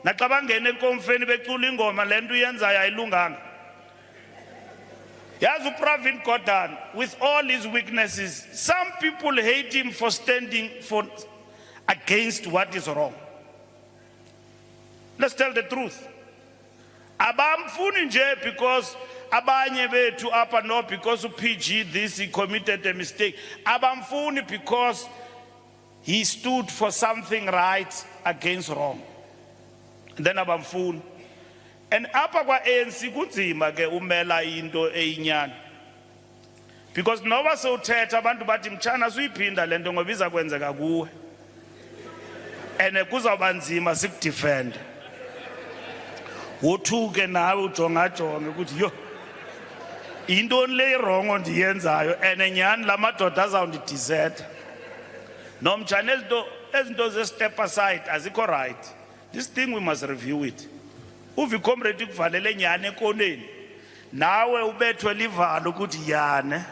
naxa bangena ekonfeni becula ingoma lento yenzayo ayilunganga. Yazi uPravin Gordhan, with all his weaknesses, some people hate him for standing against what is wrong. Let's tell the truth. Abamfuni nje because abanye bethu apha no because PG this he committed a mistake. Abamfuni because he stood for something right against wrong. And then abamfuni. And apha kwa ANC kunzima ke umela into eyinyani. Because noma sewuthetha abantu bathi mtshana suyiphinda lento ngoba iza kwenzeka kuwe. And kuzawuba nzima sikudefend. Wothuke nawe ujongajonge ukuthi yo intoni le wrong ondiyenzayo and nyani la madoda azawundidizeta. No mtshana ezinto ze step aside azikho right. This thing we must review it. Uvi comrade kuvalele nyane ekoneni. Nawe ubethwe livalo ukuthi yane.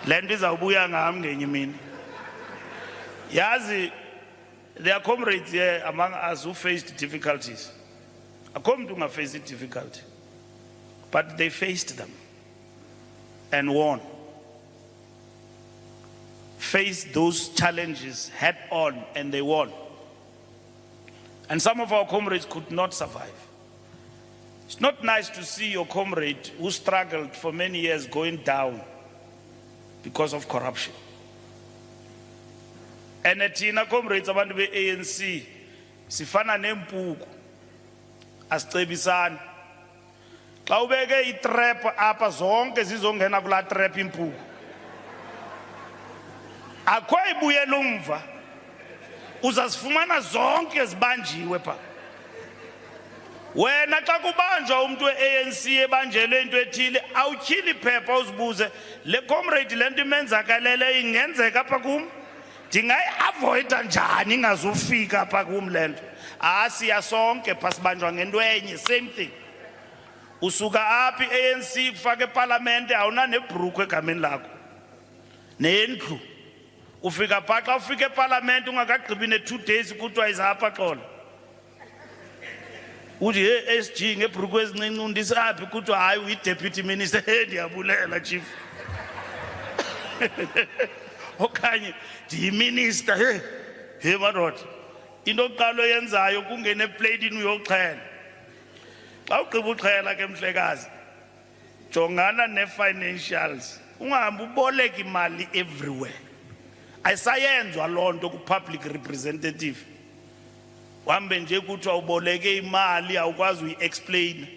Lento izawubuya ngami ngenye imini. Yazi there are comrades here among us who faced difficulties. Akho mntu ungafaced difficulty. But they faced them and won. Faced those challenges head on and they won. And some of our comrades could not survive. It's not nice to see your comrade who struggled for many years going down because of corruption. And thina comrades abantu be-ANC sifana nempuku asicebisana. Xa ubeke itrap apha zonke zizongena kula trap impuku. Akho ibuyela umva. Uzasifumana zonke zibanjiwe pha. Wena xa kubanjwa umuntu we-ANC ebanjelwe into ethile awutyhili iphepha uzibuze le comrade lento imenzakalele ingenzeka apha kum. Ndingayi-avoida njani ingazufika apha kum le nto. Siya sonke pha sibanjwa ngento enye, same thing. Usuka apha i-ANC kufaka epalamente awunanebhrukhu egameni lakho nendlu. Ufika pha xa ufika epalamente ungakagqibi ne-2 days kuthiwa izapha xolo. Uthi hey SG ngebhrukhu ezincinci undisaphi kuthiwa hayi uyi-deputy minister. Ndiyabulela chief. Okanye ndiyiminister. Hey madoda into yokuqala oyenzayo kungena eplatini uyoxhela. Xa ugqiba uxhela ke mhlekazi jongana ne-financials. Ungahambi uboleka imali everywhere. Ayisayenzwa loo nto ku-public representative. Uhambe nje kuthiwa uboleke imali awukwazi uyi-explain.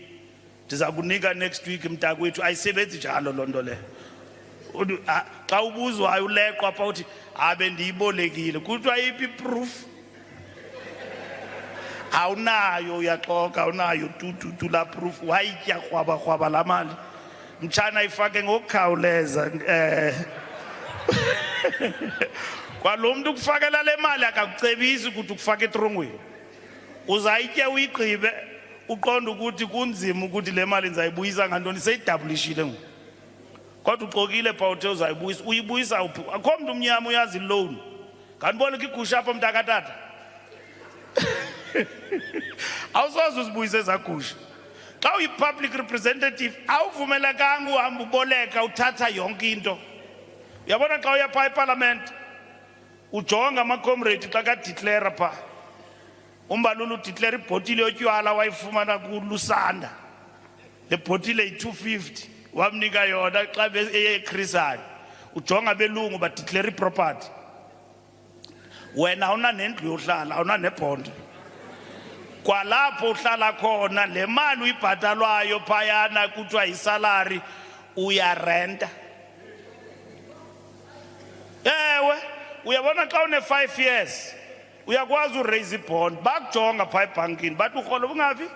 Ndiza kunika next week mntakwethu. Ayisebenzi njalo loo nto leyo. Xa ubuzwayo uleqwa apha uthi abe ndiyibolekile kuthiwa yiphi iproof. Awunayo uyaxoka awunayo tu la proof. Wayitya krwaba la mali. Mtshana ifake ngokukhawuleza. Kwalo mntu ukufakela le mali akakucebisi ukuthi ukufake etrongweni. Uzayitya uyigqibe uqonda ukuthi kunzima ukuthi le mali ndizayibuyisa ngantoni seyidablishile ngoku. Kodwa uxokile pha uthe uzayibuyisa uyibuyisa uphi? Akho mntu umnyama uyazi loan. Kanibona igusha apha mntakatata. Awusoze uzibuyise ezagusha. Xa uyi-public representative awuvumelekanga uhamba uboleka uthatha yonke into. Uyabona xa uya pha eparlament ujonga ama-comrade xa kadeclare pha. Umbalula udeclare ibhotile yotywala wayifumana kulusanda. Le bhotile yi-250 wamnika yona xa eye Chris Hani. Ujonga belungu badeclare iproperty. Wena awuna nendlu yohlala awuna nebhondo. Kwalapho uhlala khona le mali uyibhatalwayo phayana kuthiwa yisalary uyarenta. Ewe uyabona xa une-5 years uyakwazi uraise ibond. Bakujonga phaa ebhankini bathi urholo bungaphi?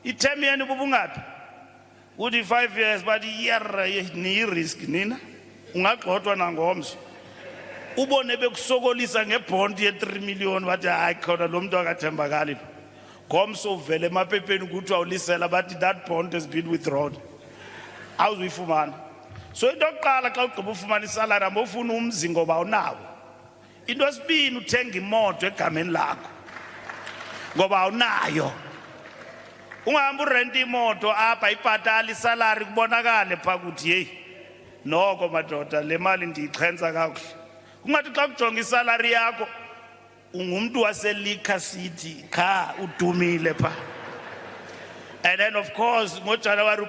I-term yeni bubungaphi? Uthi 5 years bathi yera niyi-risk nina ungagxothwa nangomso. Ubone bekusokolisa ngebond ye-3 million bathi hayi khona lo mntu akathembakali. Ngomso uvele emaphepheni kuthiwa ulisela bathi that bond has been withdrawn. Awuzuyifumana. So into yokuqala xa ugqiba ufumana isalary ambofuna umzi ngoba awunawo. Into yesibini uthenga imoto egameni lakho ngoba awunayo. Ungahamba urenta imoto apha ibhatala isalary kubonakale pha kuthi hey noko madoda le mali ndiyixhensa kakuhle. Kungathi xa kujonga isalary yakho ungumntu waseLiquor City kha udumile pha. And then of course ngoJanuary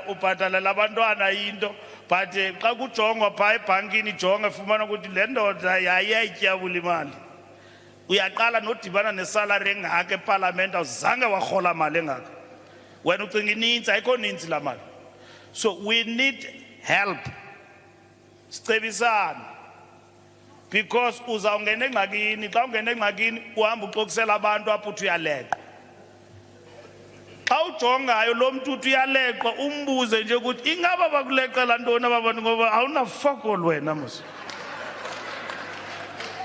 ubhatalela abantwana into, but xa kujongwa phaa ebhankini jonga fumana ukuthi le ndoda yayityabula imali. Uyaqala nodibana nesalary engaka eParliament awuzange warhola mali engaka. Wena ucinga ininzi ayikho ninzi la mali. So we need help. Sicebisana. Because uzawungena engxakini, xa ungena engxakini uhamba uxokisela abantu apho uthi uyaleqa. Xa ujongayo lo muntu uthi uyaleqa umbuze nje ukuthi ingaba bakuleqela ntoni ababantu ngoba awunafokol wena mos.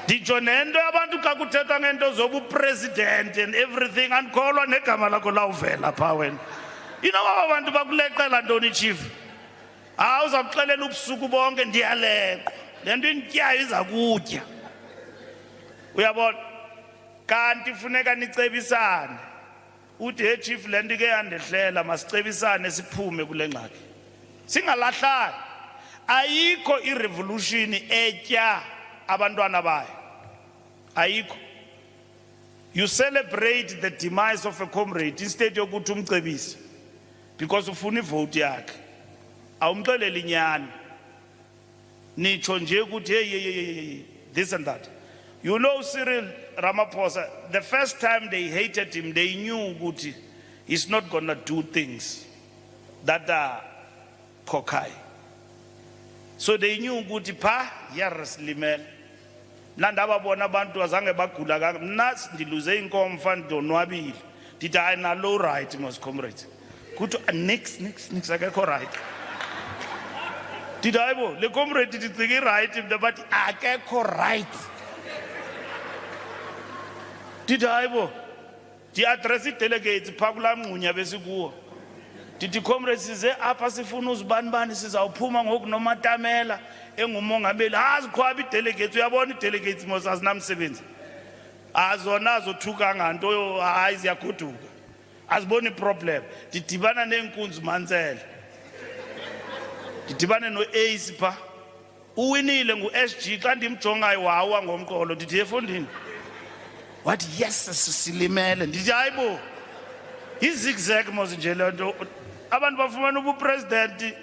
Nditsho nento abantu xa kuthethwa ngento zobu president and everything andikholwa negama lakho lawuvela phaa wena. Inoba abantu bakuleqela ntoni chief? Uzawuxelela ubusuku bonke ndiyaleqa. Le nto indityayo iza kutya. Uyabona? Kanti funeka nicebisane. Uthi hey chief le nto ke yandehlela masicebisane siphume kule ngxaki. Singalahlani. Ayikho irevolution etya abantwana bayo. Ayikho. You celebrate the demise of a comrade instead yokuthi umcebise because ufuna ivote yakhe. Awumxeleli inyani. Nitsho nje ukuthi hey this and that. You know Cyril Ramaphosa, the first time they hated him, they knew ukuthi he's not gonna do things that are cockeye. So they knew ukuthi pha yarasilimela. Nandaba bona abantu azange bagula kanga. Mna ndiluze inkomo mfana ndonwabile. Ndithi hayi nalo right mos comrades. Kuthi nix akekho right. Ndithi hayibo le comrade ndicinga right but akekho right. Ndithi hayibo di address delegates pha kula mnqunya besikuwo. Ndithi comrades size apha sifuna uzibani sizawuphuma ngoku nomatamela engumongameli azikhwaba idelegates uyabona idelegates mos azinamsebenzi azona azothuka nganto hayi ziyagoduka aziboni problem didibana nenkunzi Mantsele didibane noAce pha uwinile nguSG xa ndimjongayo wawa ngomqolo ndithi efondini what yes silimele ndithi hayibo izigzag mos nje le nto abantu bafumana ubupresident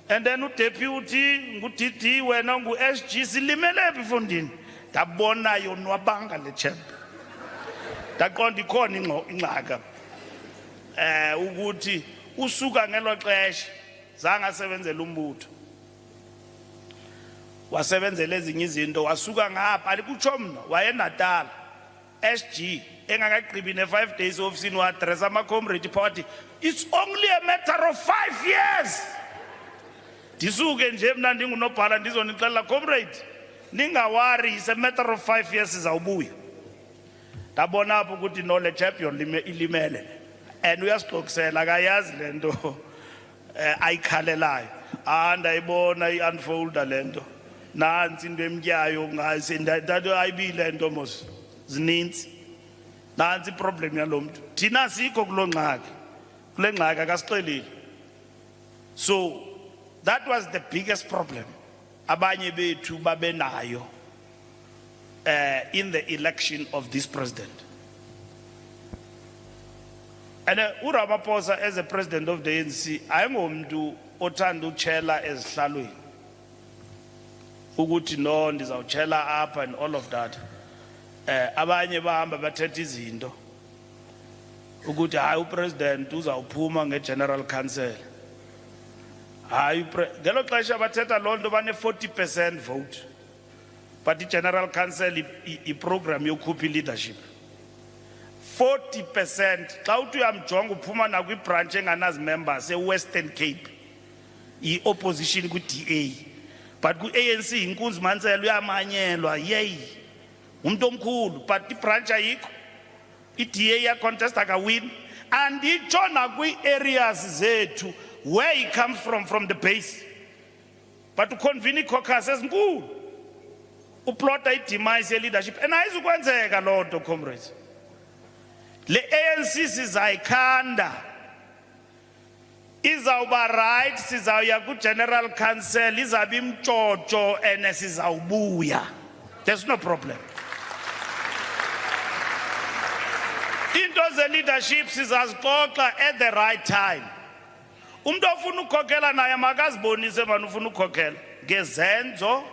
and then udeputy nguDD wena nguSG silimele phi fondini ndabona yonwabanga le champ ndaqonda ikhona ingxaka ukuthi usuka ngelo xesha zange asebenzele umbutho wasebenzele ezinye izinto wasuka ngapha alikutsho mna wayeNatal SG engakagqibi ne5 days office wa address ama comrade party it's only a matter of 5 years. Disuke nje mna ndingunobhala ndizonixelela comrade ningawari it's a matter of 5 years izawubuya. Ndabona apho ukuthi no le champion ilimele and uyasixoxela akayazi lento ayikhalelayo ndayibona iunfolda lento nansi into emtyayo ngase ndathi ayibile lento mos zininzi nansi problem yalomuntu thina sikho kulo ngxaki kule ngxaki akasixelile. So that was the biggest problem abanye bethu babenayo in the election of this president. And uRamaphosa as a president of the ANC ayengomntu othanda uchela ezihlalweni ukuthi no ndizawuchela apha and all of that. Abanye bahamba bathetha izinto ukuthi hayi upresident uzawuphuma ngegeneral council. Hayi ngelo xesha bathetha loo nto bane 40% vote. But the general council iprogram yokhupha leadership 40%. Xa uthi uyamjonga uphuma nakwibranch enganazi members eWestern Cape i-opposition ku-DA but ku-ANC inkunzi Mantsele uyamanyelwa yeyi umuntu omkhulu but ibranch ayikho i-DA yacontest akawin and itsho nakwi-areas zethu where he comes from the base but uconvene i-caucus ezinkulu uplota i-demise ye-leadership and ayizukwenzeka loo nto comrades. Le ANC sizayikhanda izawuba right sizawuya ku-general council izabe imtshotsho and sizawubuya. There's no problem. into ze-leadership sizazixoxa at the right time. Umuntu ofuna ukukhokhela naye makazibonise manje ufuna ukukhokhela ngezenzo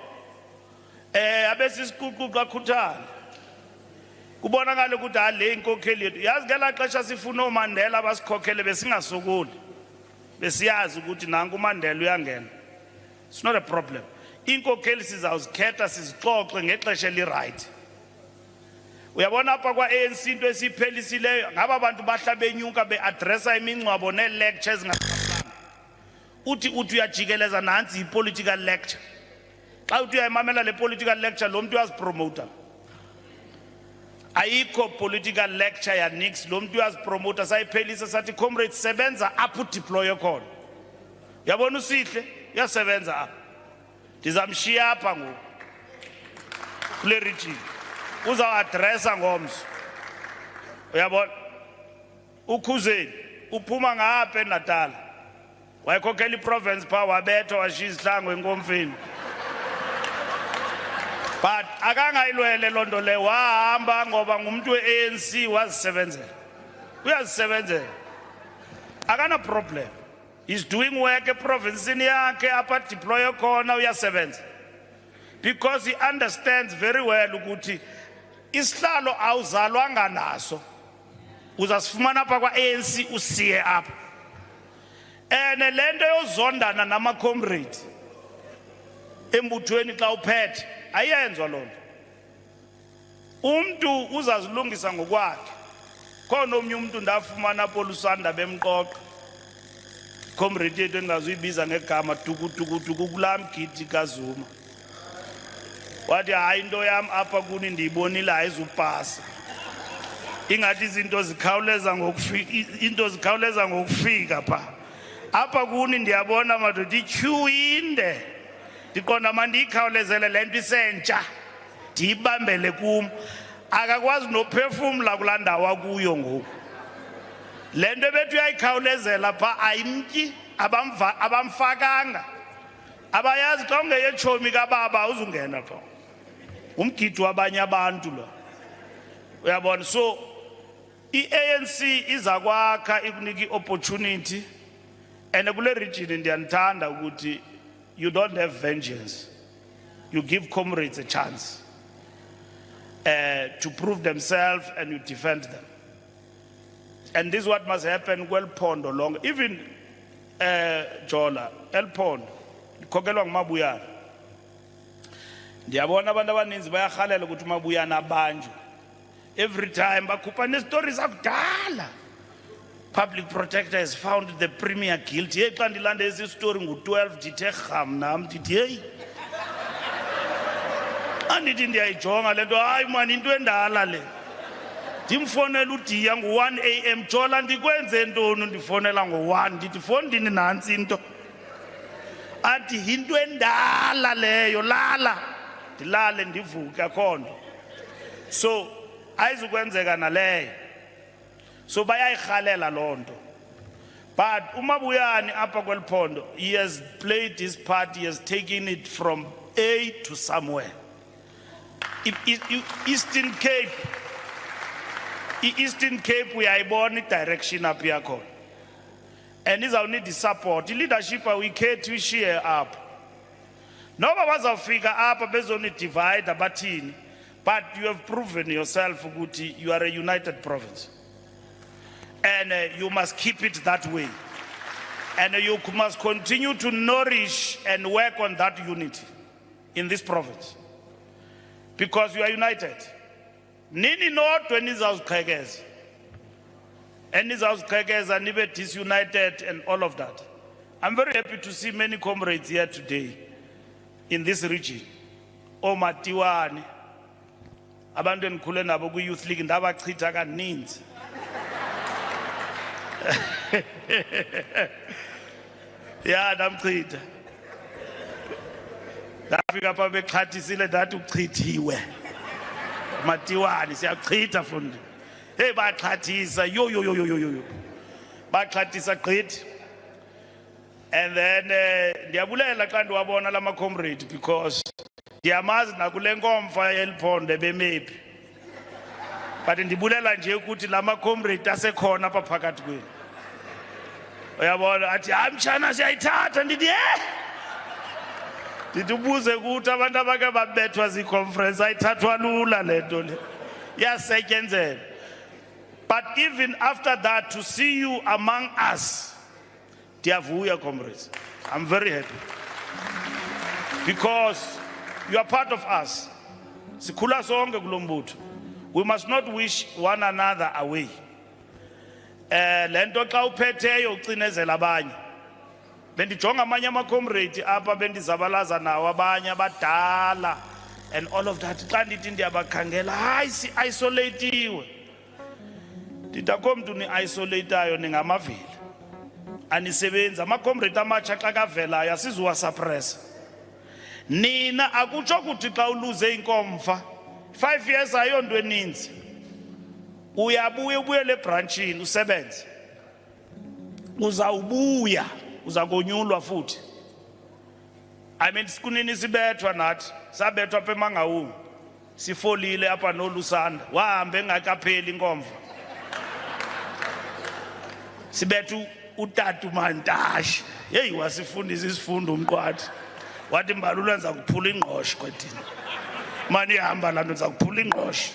abesisiququqa khuthana kubonakala ukuthi le inkokheli yethu yazi ngela xesha sifuna uMandela abasikhokhele besingasokoli besiyazi ukuthi nanku uMandela uyangena. It's not a problem. Inkokheli sizawuzikhetha sizixoxe ngexesha eli-right. Uyabona apha kwa-ANC into esiphelisileyo ngaba abantu bahlala benyuka be-adressa imingcwabo nee-lectures uthi uyajikeleza nansi i-political lecture. Xa uthi uyayimamela le political lecture lo muntu uyazipromota. Ayikho political lecture ya nix lo muntu uyazipromota sayiphelisa sathi comrades sebenza apho deploy khona. Yabona usihle uyasebenza apha. Ndizamshiya apha ngoku kule region. Uzawadressa ngomso. Uyabona ukhuzeni uphuma ngapha eNatal. Wayekhokhela iprovince pha wabetha washiya isihlangu enkomfeni. But akangayilwele lonto le wahamba ngoba ngumuntu we-ANC wazisebenzela. Uyazisebenzela. Akana problem. He's doing work eprovincini yakhe apha deploy khona uyasebenza. Because he understands very well ukuthi isihlalo awuzalwanga naso. Uzasifumana apha kwa-ANC usiye apha. Lento yozondana nama-comrades embuthweni xa uphethe ayenzwa lonto. Umuntu uzazilungisa ngokwakhe. Khona omnye umuntu ndafumana apho lusanda bemqoqa. Comrade yethu engazuyibiza ngegama tukutukutuku kulaa mgidi kaZuma. Wathi hayi into yam apha kuni ndiyibonile ayizupasa. Ingathi izinto zikhawuleza ngokufika pha. Apha kuni ndiyabona madoda iqueue inde. Ndiqonda mandiyikhawulezele le nto isentsha ndiyibambele kum. Akakwazi nophefumla kulaa ndawo akuyo ngoku. Le nto bethu uyayikhawulezela pha ayimtyi abamfakanga. Abayazi xa ungeyetshomi kababa awuzungena pha. Umgidi wabanye abantu lo. Uyabona so i-ANC iza kwakha ikunika i-opportunity and kule region ndiyanithanda ukuthi you don't have vengeance. You give comrades a chance to prove themselves and you defend them. And this is what must happen kweliphondo lonke. Even Jola, eliphondo likhokelwa ngumabuyana. Ndiyabona abantu abaninzi bayarhalela ukuthi umabuyana abanjwe. Every time bakhupha ne-stories zakudala. Public protector has found the premier guilty. Hey, xa ndilanda esi story ngu-12 ndithe rham nam ndithi heyi. Andithi ndiyayijonga le nto hayi mani into endala le. Ndimfonela uDiya ngo-1 AM Jola ndikwenze ntoni ndifonela ngo-1 ndithi fondini nantsi into. Athi into endala leyo lala. Ndilale ndivuke akho nto. So ayizukwenzeka naleyo. So bayayirhalela loo nto. But uMabuyane apha kweliphondo he has played his part, he has taken it from A to somewhere. Eastern Cape uyayibona i-direction apha yakhona. And izawunida i-support. I-leadership awuyikhethi uyishiye apha. Noba bazawufika apha bezonidivide abathini. But you have proven yourself ukuthi you are a united province. And you must keep it that way. And you must continue to nourish and work on that unity in this province. Because you are united. Nini nodwa nizawuziqhekeza. And nizawuziqhekeza nibe disunited and all of that. I'm very happy to see many comrades here today in this region. Omatiwane. Abantu endikhule nabo kwi-youth league ndabachitha kaninzi. Yeah, ndamchitha. Ndafika pha bexhathisile ndathi uchithiwe. Matiwane siyachitha fundi. Hey baxhathisa yo. Baxhathisa gqithi. And then ndiyabulela xa ndiwabona lama comrade because ndiyamazi nakule nkomfa yeliphondo bemephi. but ndibulela nje ukuthi lama comrade asekhona apha phakathi kwenu. Uyabona athi amtshana siyayithatha ndithi ndibuze ukuthi abantu abake babethwa zi-conference ayithathwa lula le nto le. Iyasetyenzelwa. But even after that, to see you among us, ndiyavuya comrades. I'm very happy. Because you are part of us. Sikhula sonke kulo mbutho. We must not wish one another away. Lento xa uphetheyo ucinezela abanye. Bendijonga amanye ama-comrade apha bendizabalaza nawo abanye abadala and all of that. Xa ndithi ndiyabakhangela hayi si-isolatiwe. Ndithi akho mntu ni-isolatayo ningamavili. Anisebenzi ama-comrade amatsha xa kavelayo asizuwasuppressa. Nina akutsho ukuthi xa uluze inkomfa 5 years ayonto eninzi. Uyabuya ubuyele ebranchini usebenze. Uzawubuya uzakonyulwa futhi. I mean sikunini sibethwa nathi sabethwa apha eMangaung. Sifolile apha noLusanda wahambe engakapheli inkomfa. Sibethu utatu Mantashe. Hey wasifundisa isifundo umqwathi. Wathi Mbalula nza kuphula ingqosho kwethina. Mani ihamba la nto nza kuphula ingqosho.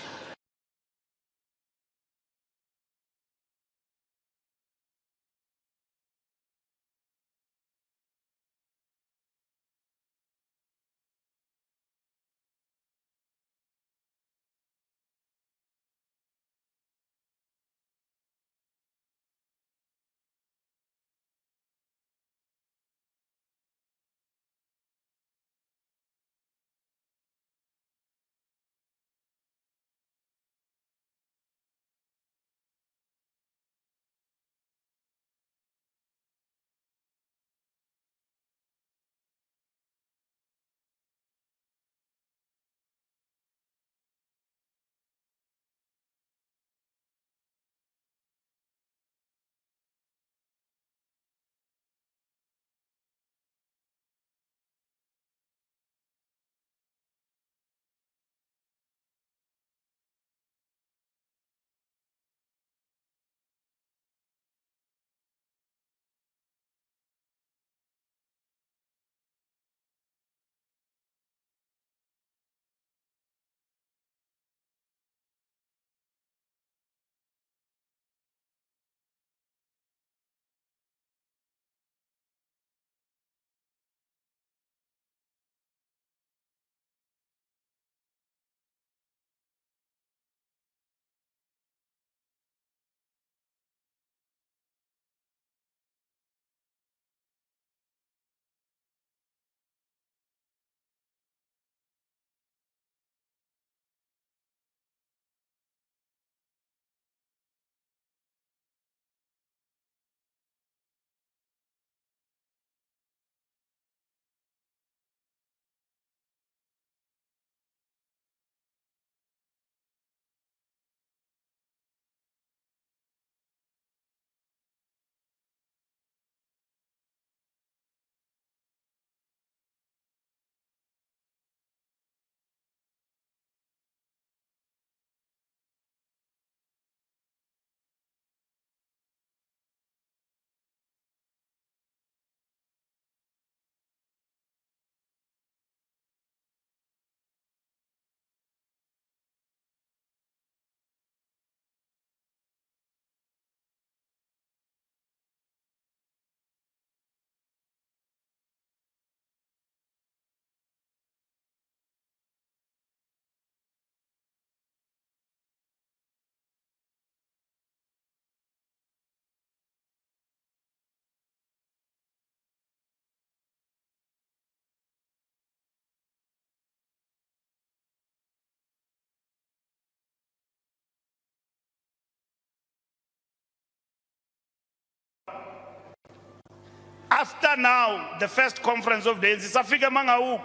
After now, the first conference of the ANC, safika Mangaung,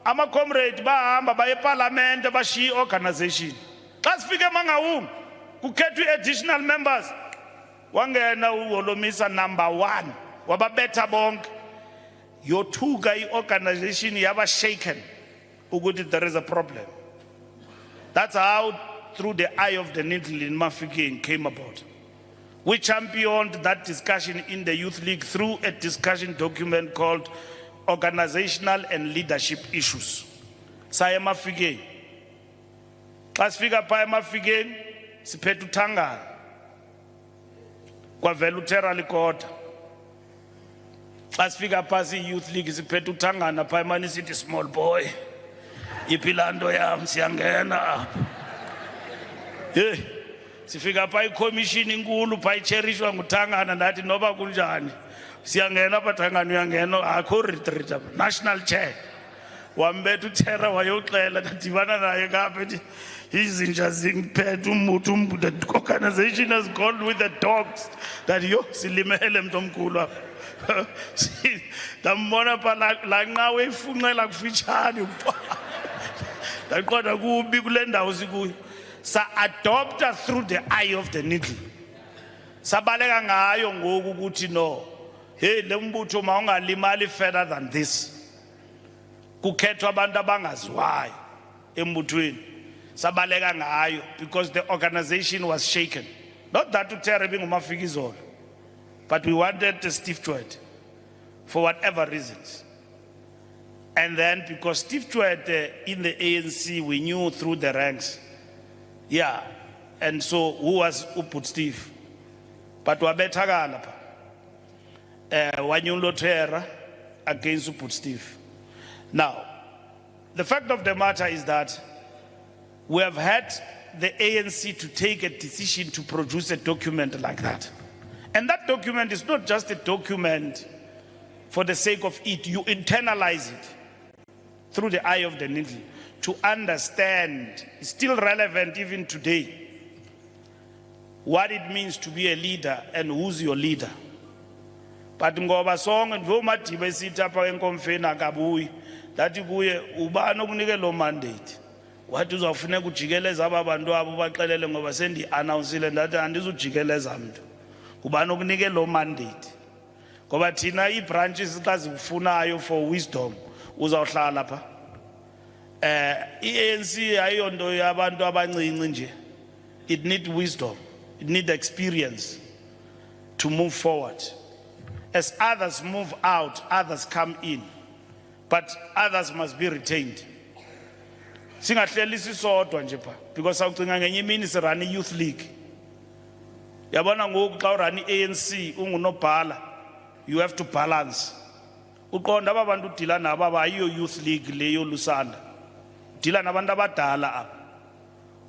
ama comrade bahamba baye parliament bashiya organization. Xa sifike Mangaung, kukhethwa additional members. Wangena uHolomisa #1, wababetha bonke. Yothuka i-organization yaba shaken ukuthi there is a problem. That's how through the eye of the needle in Mafikeng came about. We championed that discussion in the Youth League through a discussion document called Organizational and Leadership Issues. Saya Mafikeng. Xa sifika phaa eMafikeng siphethe uthangana kwavela uTerra Likota. Xa sifika phaa siyi-Youth League siphethe uthangana phaa emane sithi small boy yiphi laa nto yam siyangena apha. Hey, sifika phaa ikhomishini inkulu phaa icherishwa nguthangana ndathi noba kunjani siyangena apha thangana uyangena akho retreat apha national chair. Wambetha uTerra wayoxela ndadibana naye ngapha ethi izinja zingiphethe umbutho the organization has gone with the dogs that yo silimele mntu omkhulu apha. Ndambona phaa laa nqawe ifunxela kufitshane ndaqonda kubi kule ndawo sikuyo. Sa-adopta through the eye of the needle. Sabaleka ngayo ngoku ukuthi no, hey le mbutho mawungalimali further than this. Kukhethwa abantu abangaziwayo embuthweni. Sabaleka ngayo because the organization was shaken. Not that uTerra bingumafikizolo, but we wanted the Steve Tshwete for whatever reasons. And then because Steve Tshwete in the ANC we knew through the ranks. Yeah, and so who was Uput Steve? But wabethakala pha. Wanyulo Terra against Uput Steve. Now, the fact of the matter is that we have had the ANC to take a decision to produce a document like that. And that document is not just a document for the sake of it. You internalize it through the eye of the needle to understand, it's still relevant even today, what it means to be a leader and who's your leader. But ngoba sonke ndivomadiba esithi apha enkomfeni akabuyi ndathi kuye ubani okunike lo mandate wathi uzawufuneka ujikeleza aba bantu abo baxelele ngoba sendi-announcile ndathi andizujikeleza mntu ubani okunike lo mandate ngoba thina ii-branches xa zikufunayo for wisdom uzawuhlala pha. I-ANC ayonto yabantu abancinci nje. It needs wisdom, it needs experience to move forward. As others move out, others come in, but others must be retained. Singahleli sisodwa nje pha because awucinga ngenye imini sirun i-Youth League. Yabona ngoku xa urun i-ANC ungunobhala, you have to balance. Uqonda aba bantu udila nabo abayiyo Youth League leyo lusanda. Udila nabantu abadala apha.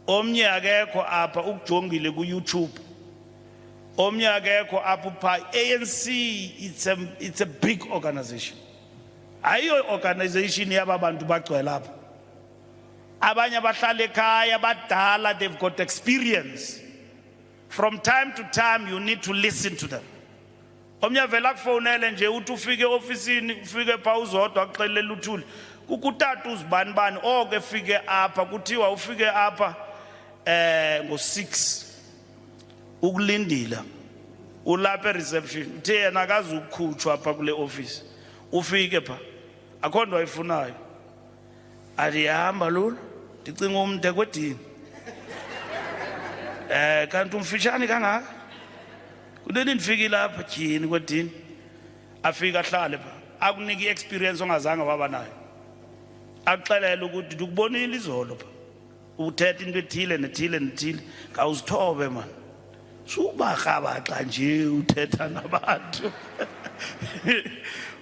Omnye akekho apha ukujongile ku-YouTube. Omnye akekho apha pha. ANC it's a big organization. Ayiyo organization yaba bantu bagcwele apha. Abanye abahlala ekhaya abadala, they've got experience. From time to time you need to listen to them. Omnye vela kufonele nje uthi ufike ofisini ufike pha uzodwa akuxelela uthuli kukutata uzibani bani oke fike apha kuthiwa ufike apha ngo-6 ukulindila ulapha reception uthe yena akazi ukukhutshwa apha kule office ufike pha akho nto ayifunayo athi hamba lula ndicinga umntu ekwedini kanti umfitshane kangaka kudeni ndifikile apha tyhini kwedini afika ahlale pha akunika i-experience ongazange waba nayo akuxelela ukuthi ndikubonile izolo pha uthetha into ethile nethile nethile ngawuzithobe mani subarhabaxa nje uthetha nabantu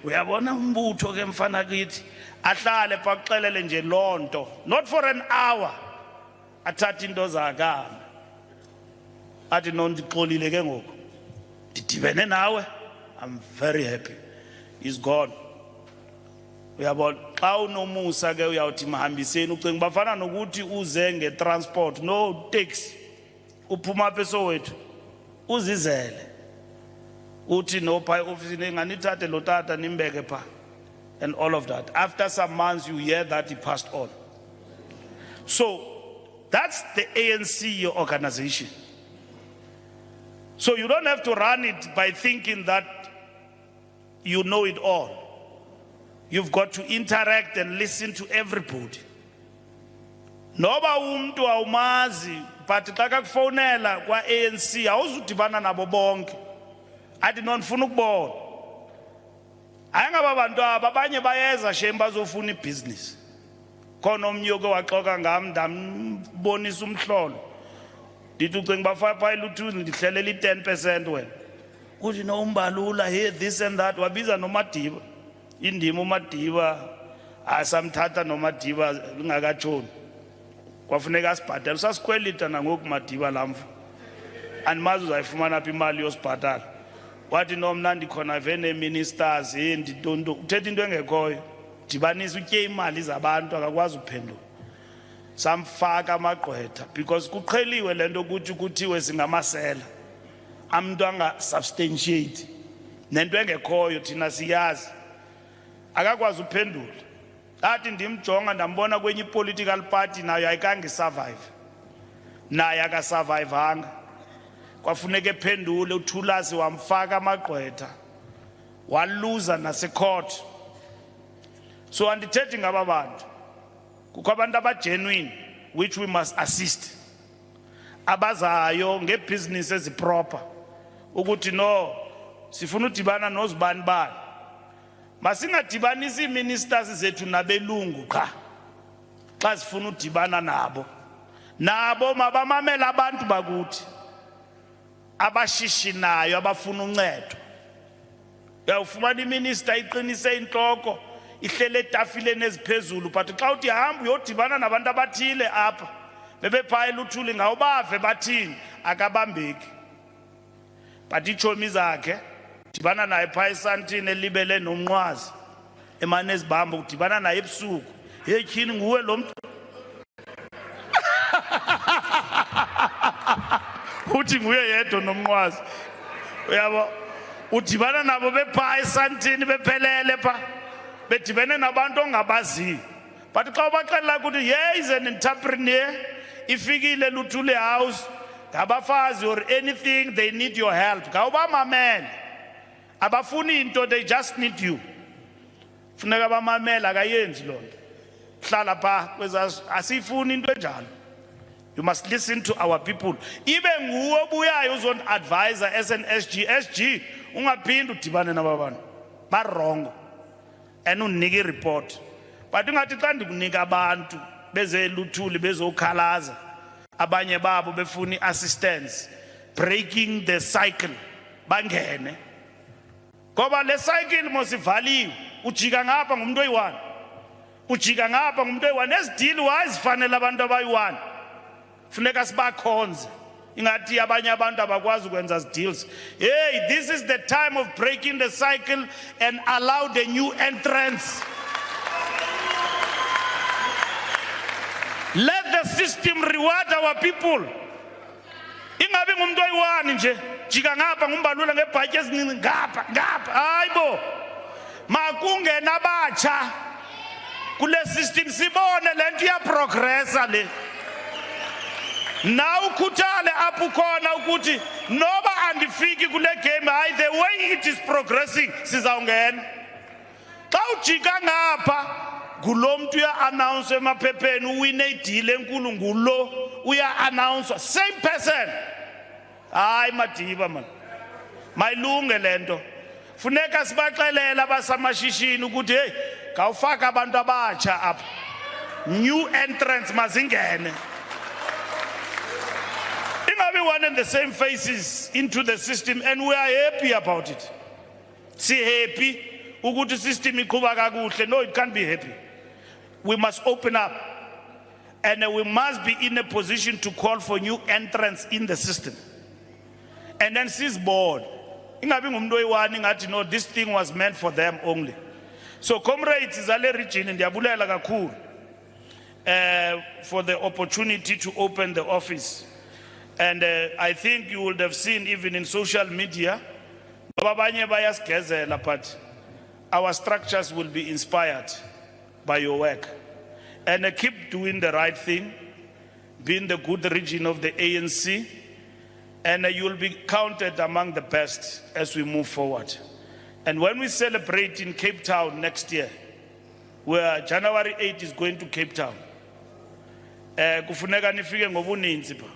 uyabona umbutho ke mfana kithi ahlale pha kuxelele nje loo nto not for an hour athatha into zakama athi no ndixolile ke ngoku ndidibene nawe I'm very happy he's gone. Uyabona xa unomusa ke uyawuthi mahambiseni ucinga bafana nokuthi uze ngetransport no taxi uphuma apha eSoweto uzizele uthi no pha ofisini enganithathe lo tata nimbeke pha and all of that. After some months you hear that he passed on. So that's the ANC, your organization. So you don't have to run it by thinking that you know it all. You've got to interact and listen to everybody. Noba umuntu awumazi but xa kakufonela kwa ANC awuzudibana nabo bonke. Athi nonifuna ukubona. Ayingaba abantu abanye bayeza shem bazofuna ibusiness. Khona omnye oke waxoka ngam ndambonisa umhlolo. Ndithi ucinga bafapha iluthuli ndihlelela i10% wena. Uthi no Mbalula here this and that wabiza noMadiba. Indima uMadiba asamthatha noMadiba ngakatshoni. Kwafuneka asibhatala usasikwelita nangoku Madiba lamva. Andimazi uzayifumana phi imali yosibhatala. Wathi nomna ndikhona vene ministers ndinto uthetha into engekhoyo. Dibanisa utye imali zabantu akakwazi uphendula. Samfaka amagqwetha because kuqheliwe lento ukuthi kuthiwe singamasela. Amuntu anga substantiate. Nento engekhoyo thina siyazi. Akakwazi uphendula. Athi ndimjonga ndambona kwenye political party nayo ayikange survive. Naye akasurvivanga. Kwafuneka ephendule uThulasi wamfaka amagqwetha. Waluza nase court. So andithethi ngaba bantu. Kukho abantu abagenuine which we must assist. Abazayo ngebusiness eziproper. Ukuthi no sifuna udibana nozibani bani. Masingadibanisi ministers zethu nabelungu qha. Xa sifuna udibana nabo. Nabo mabamamela abantu bakuthi. Abashishinayo abafuna uncedo. Uyawufumana iminister iqinise inhloko ihlele etafileni eziphezulu but xa uthi hamba uyodibana nabantu abathile apha bebephaya eluthuli ngawubave bathini akabambeki. But ichomi zakhe dibana naye phaya esantini elibele nomnqwazi emane ezibamba udibana naye ebusuku. Hey tyhini nguwe lo muntu. Uthi nguye yedwa nomnqwazi. Uyabo udibana nabo bephaya esantini bephelele pha bedibene nabantu ongabaziyo. But xa ubaxelela ukuthi yeah is an entrepreneur ifikile luthule house ngabafazi or anything they need your help. Ngawubamamela. Abafuni into they just need you. Funeka bamamela akayenzi lonto. Hlala pha kwezazi asifuni into enjalo. You must listen to our people. Ibe nguwe obuyayo uzon advisor as an SG ungaphindi udibane nabantu ba wrong and unike report. But ungathi xa ndikunika abantu beze luthuli bezokhalaza abanye babo befuni assistance breaking the cycle bangene. Ngoba le cycle mosivaliwe ujika ngapha ngumuntu oyi1 ujika ngapha ngumuntu oyi1 esidili wazifanele abantu abayi1 funeka sibakhonze ingathi abanye abantu abakwazi ukwenza deals. Hey, this is the time of breaking the cycle and allow the new entrants. Let the system reward our people. Ingabe ngumuntu oyi1 nje jika ngapha ngumbalula ngebhatyi ezincinci ngapha hayibo makungena abatsha kule system sibone lento iya progressa le. Now ukhuthale apho khona ukuthi noba andifiki kule game hayi the way it is progressing sizawungena. Xa ujika ngapha ngulo muntu uya announce emaphepheni uwine ideal enkulu ngulo uya announce same person. Hayi Madiba man. Mayilunge lento. Funeka sibaxelela abasamashishini ukuthi hey ngawufaka abantu abatsha apha. New entrants mazingene. Everyone and the same faces into the system and we are happy about it. Si happy ukuthi system iqhubeka kakuhle. No, it can't be happy. We must open up and we must be in a position to call for new entrants in the system. And then seize board. Ingabi ngumuntu oyi1 ingathi no this thing was meant for them only. So comrades zale region ndiyabulela kakhulu for the opportunity to open the office. And I think you would have seen even in social media, but our structures will be inspired by your work. And keep doing the right thing, being the good region of the ANC, and you will be counted among the best as we move forward. And when we celebrate in Cape Town next year, where January 8 is going to Cape Town, kufuneka nifike ngobuninzi pha.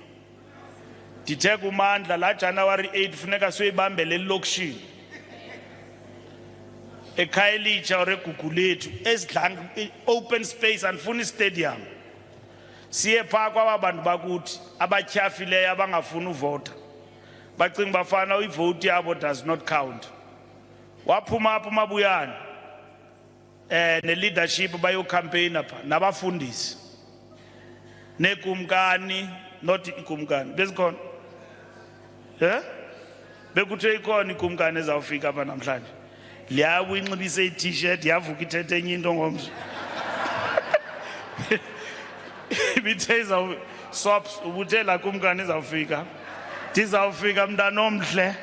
Ndithe kumandla la January 8 funeka soyibambele elokishini. Ekhayelitsha or eGugulethu esidlang open space andifuni stadium. Siye pha kwaba bantu bakuthi abatyhafileyo abangafuni uvota. Bacinga bafana ivote yabo does not count. Waphuma apha uMabuyane ne leadership bayo campaign apha nabafundisi. Nekumkani not ikumkani. Bezikhona? Bekuthe ikhona ikumkani ezawufika apha namhlanje. Liyawe inxibise i-t-shirt yavuka ithethe enye into ngomso. Ibithe sops ubuthe la kumkani izawufika. Ndizawufika mntana omhle.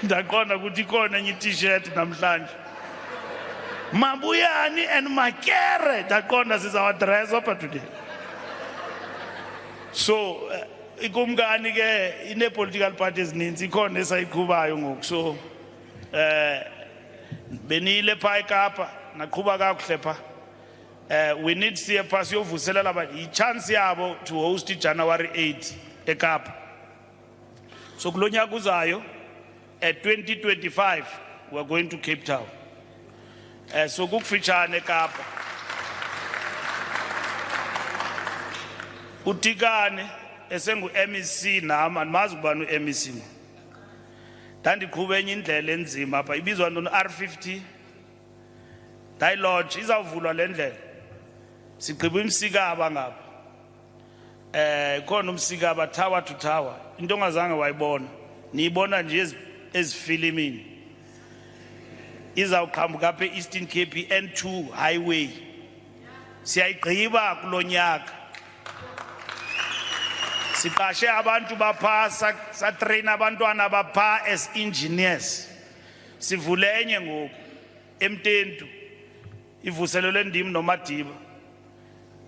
Ndaqonda ukuthi ikhona enye i-t-shirt namhlanje. Mabuyane and Makere. Ndaqonda sizawadress apha today. So ikumkani ke ine-political parties ninzi ikhona esayiqhubayo ngoku. So benile pha eKapa naqhuba kakuhle pha. We need siye pha siyovuselela abantu i-chance yabo to host January 8 eKapa. So kulo nyaka uzayo 2025 we are going to Cape Town. So kukufitshane eKapa. Utikane esengu MEC nama andimazi ubani uMEC. Ndandiqhube enye indlela enzima apha ibizwa ntoni R50 Dialogue izawuvulwa le ndlela. Sigqiba imsikaba ngapha. Khona umsikaba tower to tower. Into ongazange wayibona. Niyibona nje ezifilimini. Izawuqhamuka apha eEastern Cape N2 highway. Siyayigqiba kulonyaka. Siqashe abantu bapha satrain abantwana bapha as engineers. Sivule enye ngoku eMtentu. Ivuselelwe ndim noMadiba.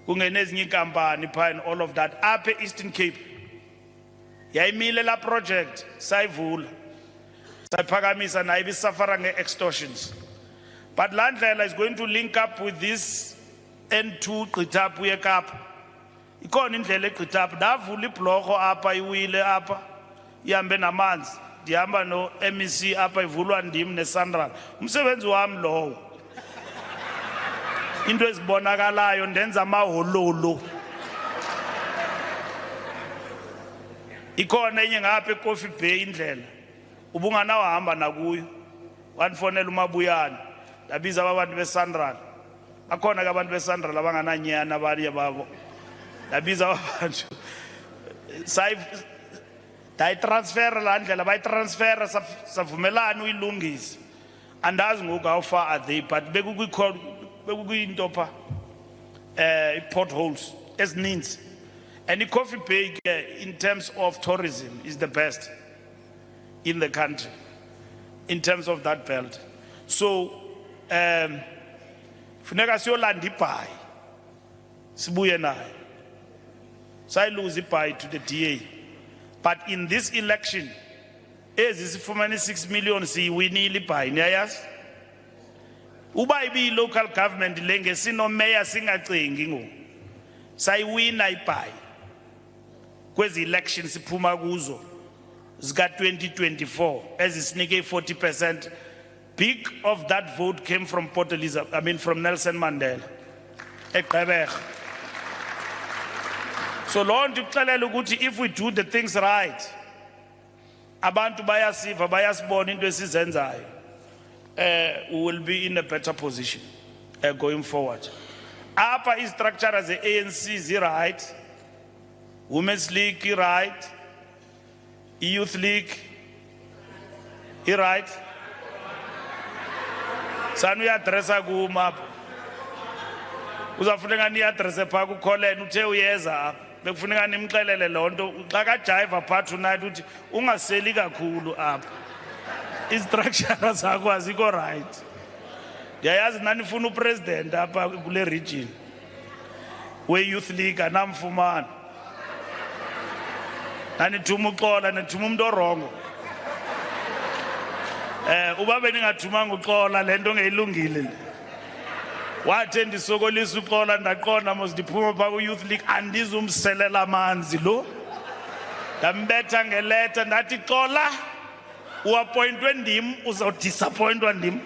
Kungene ezinye inkampani pha and all of that apha eEastern Cape. Yayimile la project sayivula. Sayiphakamisa nayo ibisafara nge-extortions. But la ndlela is going to link up with this N2 gqitha apha eKapa. Ikhona indlela egqitha apha ndavula ibhlorho apha iwile apha ihambe namanzi ndihamba no MEC apha ivulwa ndim neSandral. Umsebenzi wami lowo. Into ezibonakalayo ndenza amahololo. Ikhona enye ngapha eCoffee Bay indlela. Ubungana wahamba nakuyo. Wanfonela uMabuyane. Ndabiza abantu beSandral. Akhona ke abantu beSandral abangananyana abanye babo. Ndabiza abantu. Dayi transfer la ndlela bayitransfera savumelana uyilungisa. Andazi ngoku how far are they but bekuyinto pha potholes ezininzi. And iCoffee Bay in terms of tourism is the best in the country in terms of that belt. So funeka siyolanda ibhayi sibuye nayo. Sayilose ibhayi to the DA. But in this election ezisifumane 6 million siyiwinile ibhayi niyayazi. Uba ibi local government lenge sino mayor singacingi ngo. Sayiwina ibhayi. Kwezi elections siphuma kuzo zika 2024 ezisinike 40%. Big of that vote came from Port Elizabeth, I mean from Nelson Mandela. eGqeberha. So Lord ukuxelela ukuthi if we do the things right abantu bayasiva bayasibona into esizenzayo. We will be in a better position going forward. Apa is structure as the ANC is right. Women's League right. Youth League right. Sanu ya adressa kuma. Uzafuneka ni address pha ku Colin uthe uyeza bekufuneka nimxelele lonto xa ka jive apha tonight uthi ungaseli kakhulu apha. Instructions zakho aziko right. Ndiyayazi nanifuna upresident apha kule region. We Youth League anamfumana. Nanithuma uxola nithuma umuntu orongo. Uba beningathumanga uxola lento ngeyilungile. wathi ndisokolisa uxola ndaqonda mos ndiphuma pha ku-youth league andizumselela amanzi lo ndambetha ngeleta ndathi xola uappointwe ndim uzawudisappointwa ndim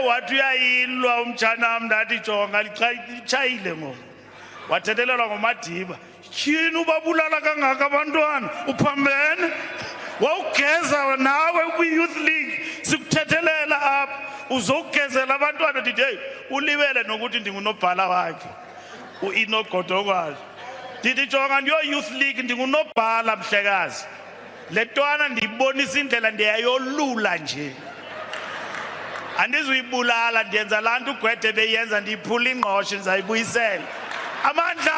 wathi uyayilwa umtshanam ndathi jonga litshayile ngoku wathethelelwa ngomadiba tyhini ubabulala kangaka abantwana uphambene wawugeza nawe kwi-youth league sikuthethelela apha uzowugezela abantwana ndithi heyi ulibele nokuthi ndingunobhala wakhe uinogodokwayo ndithi jonga ndiyo-youth league ndingunobhala mhlekazi le ntwana ndiyibonisa indlela ndiyayolula nje andizuyibulala ndiyenza laa nto ugwede beyenza ndiyiphula ingqoshe ndizayibuyisela amandla